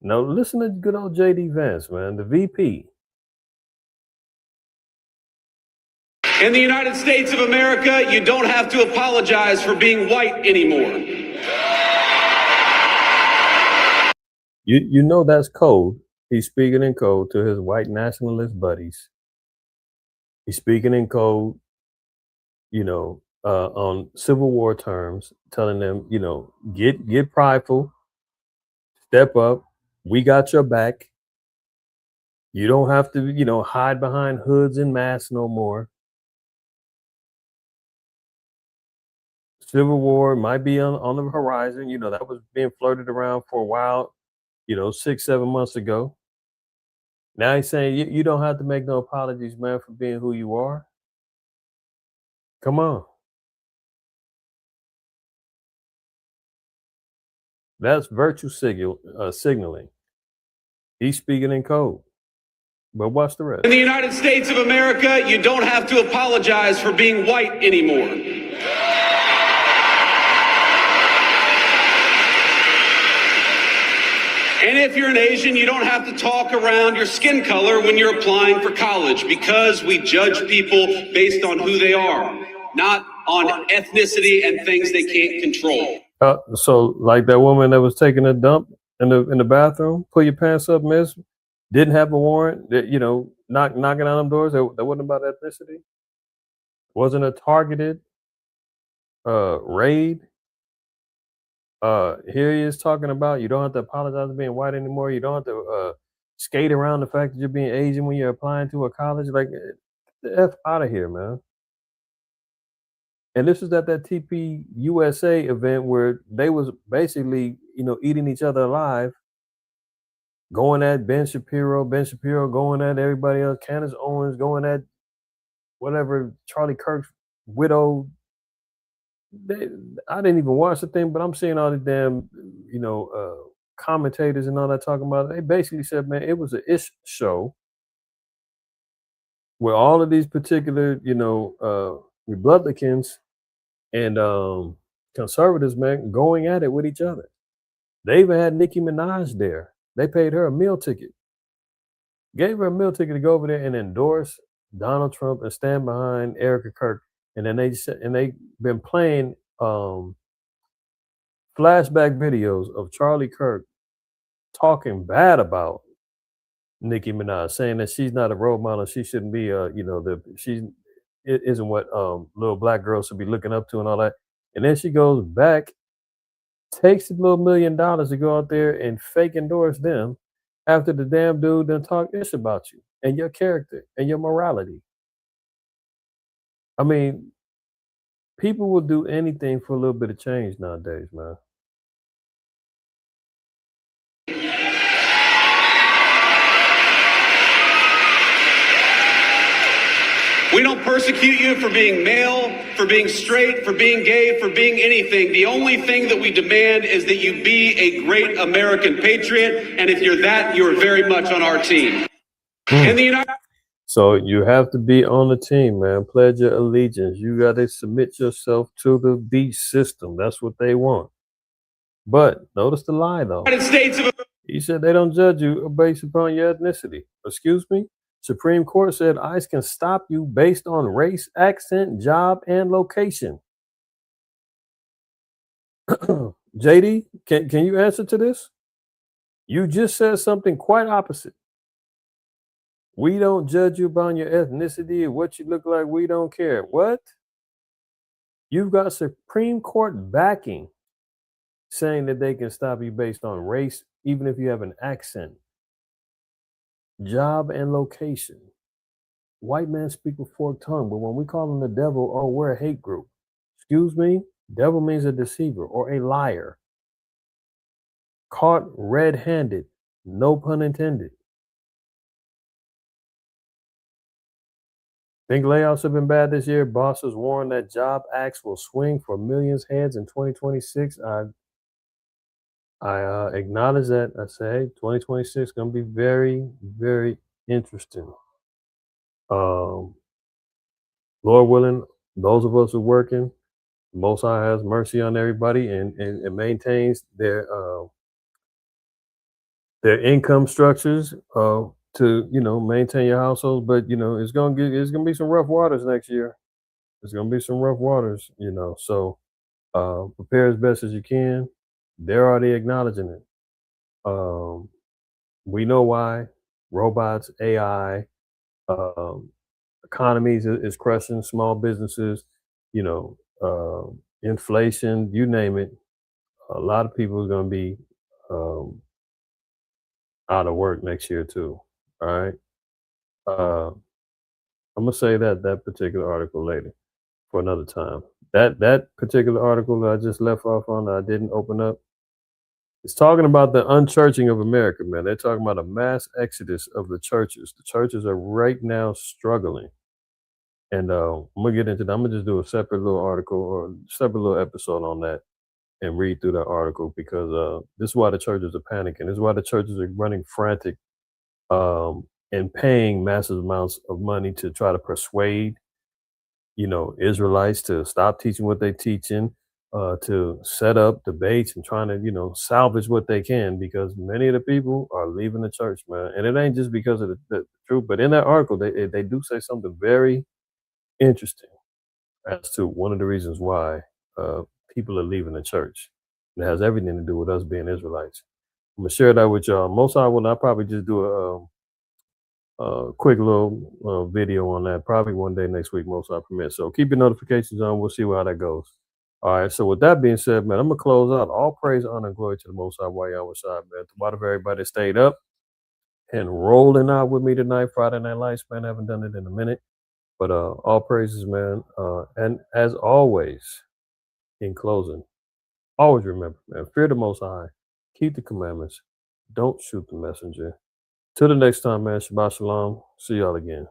No, listen to good old JD Vance, man, the VP. In the United States of America, you don't have to apologize for being white anymore. You know that's code. He's speaking in code to his white nationalist buddies. He's speaking in code, on Civil War terms, telling them, get prideful, step up. We got your back. You don't have to, hide behind hoods and masks no more. Civil War might be on the horizon. That was being flirted around for a while, 6-7 months ago. Now he's saying you don't have to make no apologies, man, for being who you are. Come on. That's virtue signaling. He's speaking in code. But watch the rest. In the United States of America, you don't have to apologize for being white anymore. And if you're an Asian, you don't have to talk around your skin color when you're applying for college, because we judge people based on who they are, not on ethnicity and things they can't control. So like that woman that was taking a dump in the bathroom, pull your pants up, miss, didn't have a warrant, knocking on them doors, that wasn't about ethnicity. Wasn't a targeted raid. Here he is talking about you don't have to apologize for being white anymore. You don't have to skate around the fact that you're being Asian when you're applying to a college. Like, get the F out of here, man. And this was at that TP USA event where they was basically, eating each other alive, going at Ben Shapiro going at everybody else, Candace Owens going at whatever Charlie Kirk's widow. I didn't even watch the thing, but I'm seeing all the damn, commentators and all that talking about it. They basically said, man, it was an ish show where all of these particular, Republicans and conservatives, man, going at it with each other. They even had Nicki Minaj there. They paid her a meal ticket, gave her a meal ticket to go over there and endorse Donald Trump and stand behind Erica Kirk. And then they've been playing flashback videos of Charlie Kirk talking bad about Nicki Minaj, saying that she's not a role model. She shouldn't be, it isn't what little black girls should be looking up to and all that. And then she goes back, takes the little $1 million to go out there and fake endorse them after the damn dude done talk ish about you and your character and your morality. I mean, people will do anything for a little bit of change nowadays, man. We don't persecute you for being male, for being straight, for being gay, for being anything. The only thing that we demand is that you be a great American patriot. And if you're that, you're very much on our team. In the United So you have to be on the team, man. Pledge your allegiance. You got to submit yourself to the beast system. That's what they want. But notice the lie, though. States of He said they don't judge you based upon your ethnicity. Excuse me? Supreme Court said ICE can stop you based on race, accent, job, and location. JD, can you answer to this? You just said something quite opposite. We don't judge you by your ethnicity or what you look like. We don't care. What? You've got Supreme Court backing saying that they can stop you based on race, even if you have an accent, job, and location. White men speak with forked tongue, but when we call them the devil, oh, we're a hate group. Excuse me? Devil means a deceiver or a liar. Caught red-handed. No pun intended. Think layoffs have been bad this year? Bosses warn that job acts will swing for millions heads in 2026. I acknowledge that. I say, hey, 2026 is going to be very, very interesting. Lord willing, those of us who are working, Most High has mercy on everybody and maintains their income structures to maintain your household. But it's gonna be some rough waters next year. It's gonna be some rough waters. So prepare as best as you can. They're already acknowledging it. We know why. Robots, AI, economies is crushing small businesses. Inflation, you name it. A lot of people are going to be out of work next year too. All right. I'm gonna say that particular article later for another time. That particular article that I just left off on that I didn't open up. It's talking about the unchurching of America, man. They're talking about a mass exodus of the churches. The churches are right now struggling. And I'm gonna get into that. I'm gonna just do a separate little article or separate little episode on that and read through that article because this is why the churches are panicking. This is why the churches are running frantic and paying massive amounts of money to try to persuade, Israelites to stop teaching what they're teaching, to set up debates and trying to, salvage what they can because many of the people are leaving the church, man. And it ain't just because of the truth, but in that article, they do say something very interesting as to one of the reasons why people are leaving the church. It has everything to do with us being Israelites. I'm gonna share that with y'all. Most I will. I'll probably just do a quick little video on that. Probably one day next week, most I permit. So keep your notifications on. We'll see how that goes. All right. So with that being said, man, I'm gonna close out. All praise, honor, and glory to the Most High. While y'all was side, man. To what of everybody that stayed up and rolling out with me tonight. Friday Night Lights, man. I haven't done it in a minute. But all praises, man. And as always, in closing, always remember, man, fear the Most High, keep the commandments, don't shoot the messenger. Till the next time, man. Shabbat shalom. See y'all again.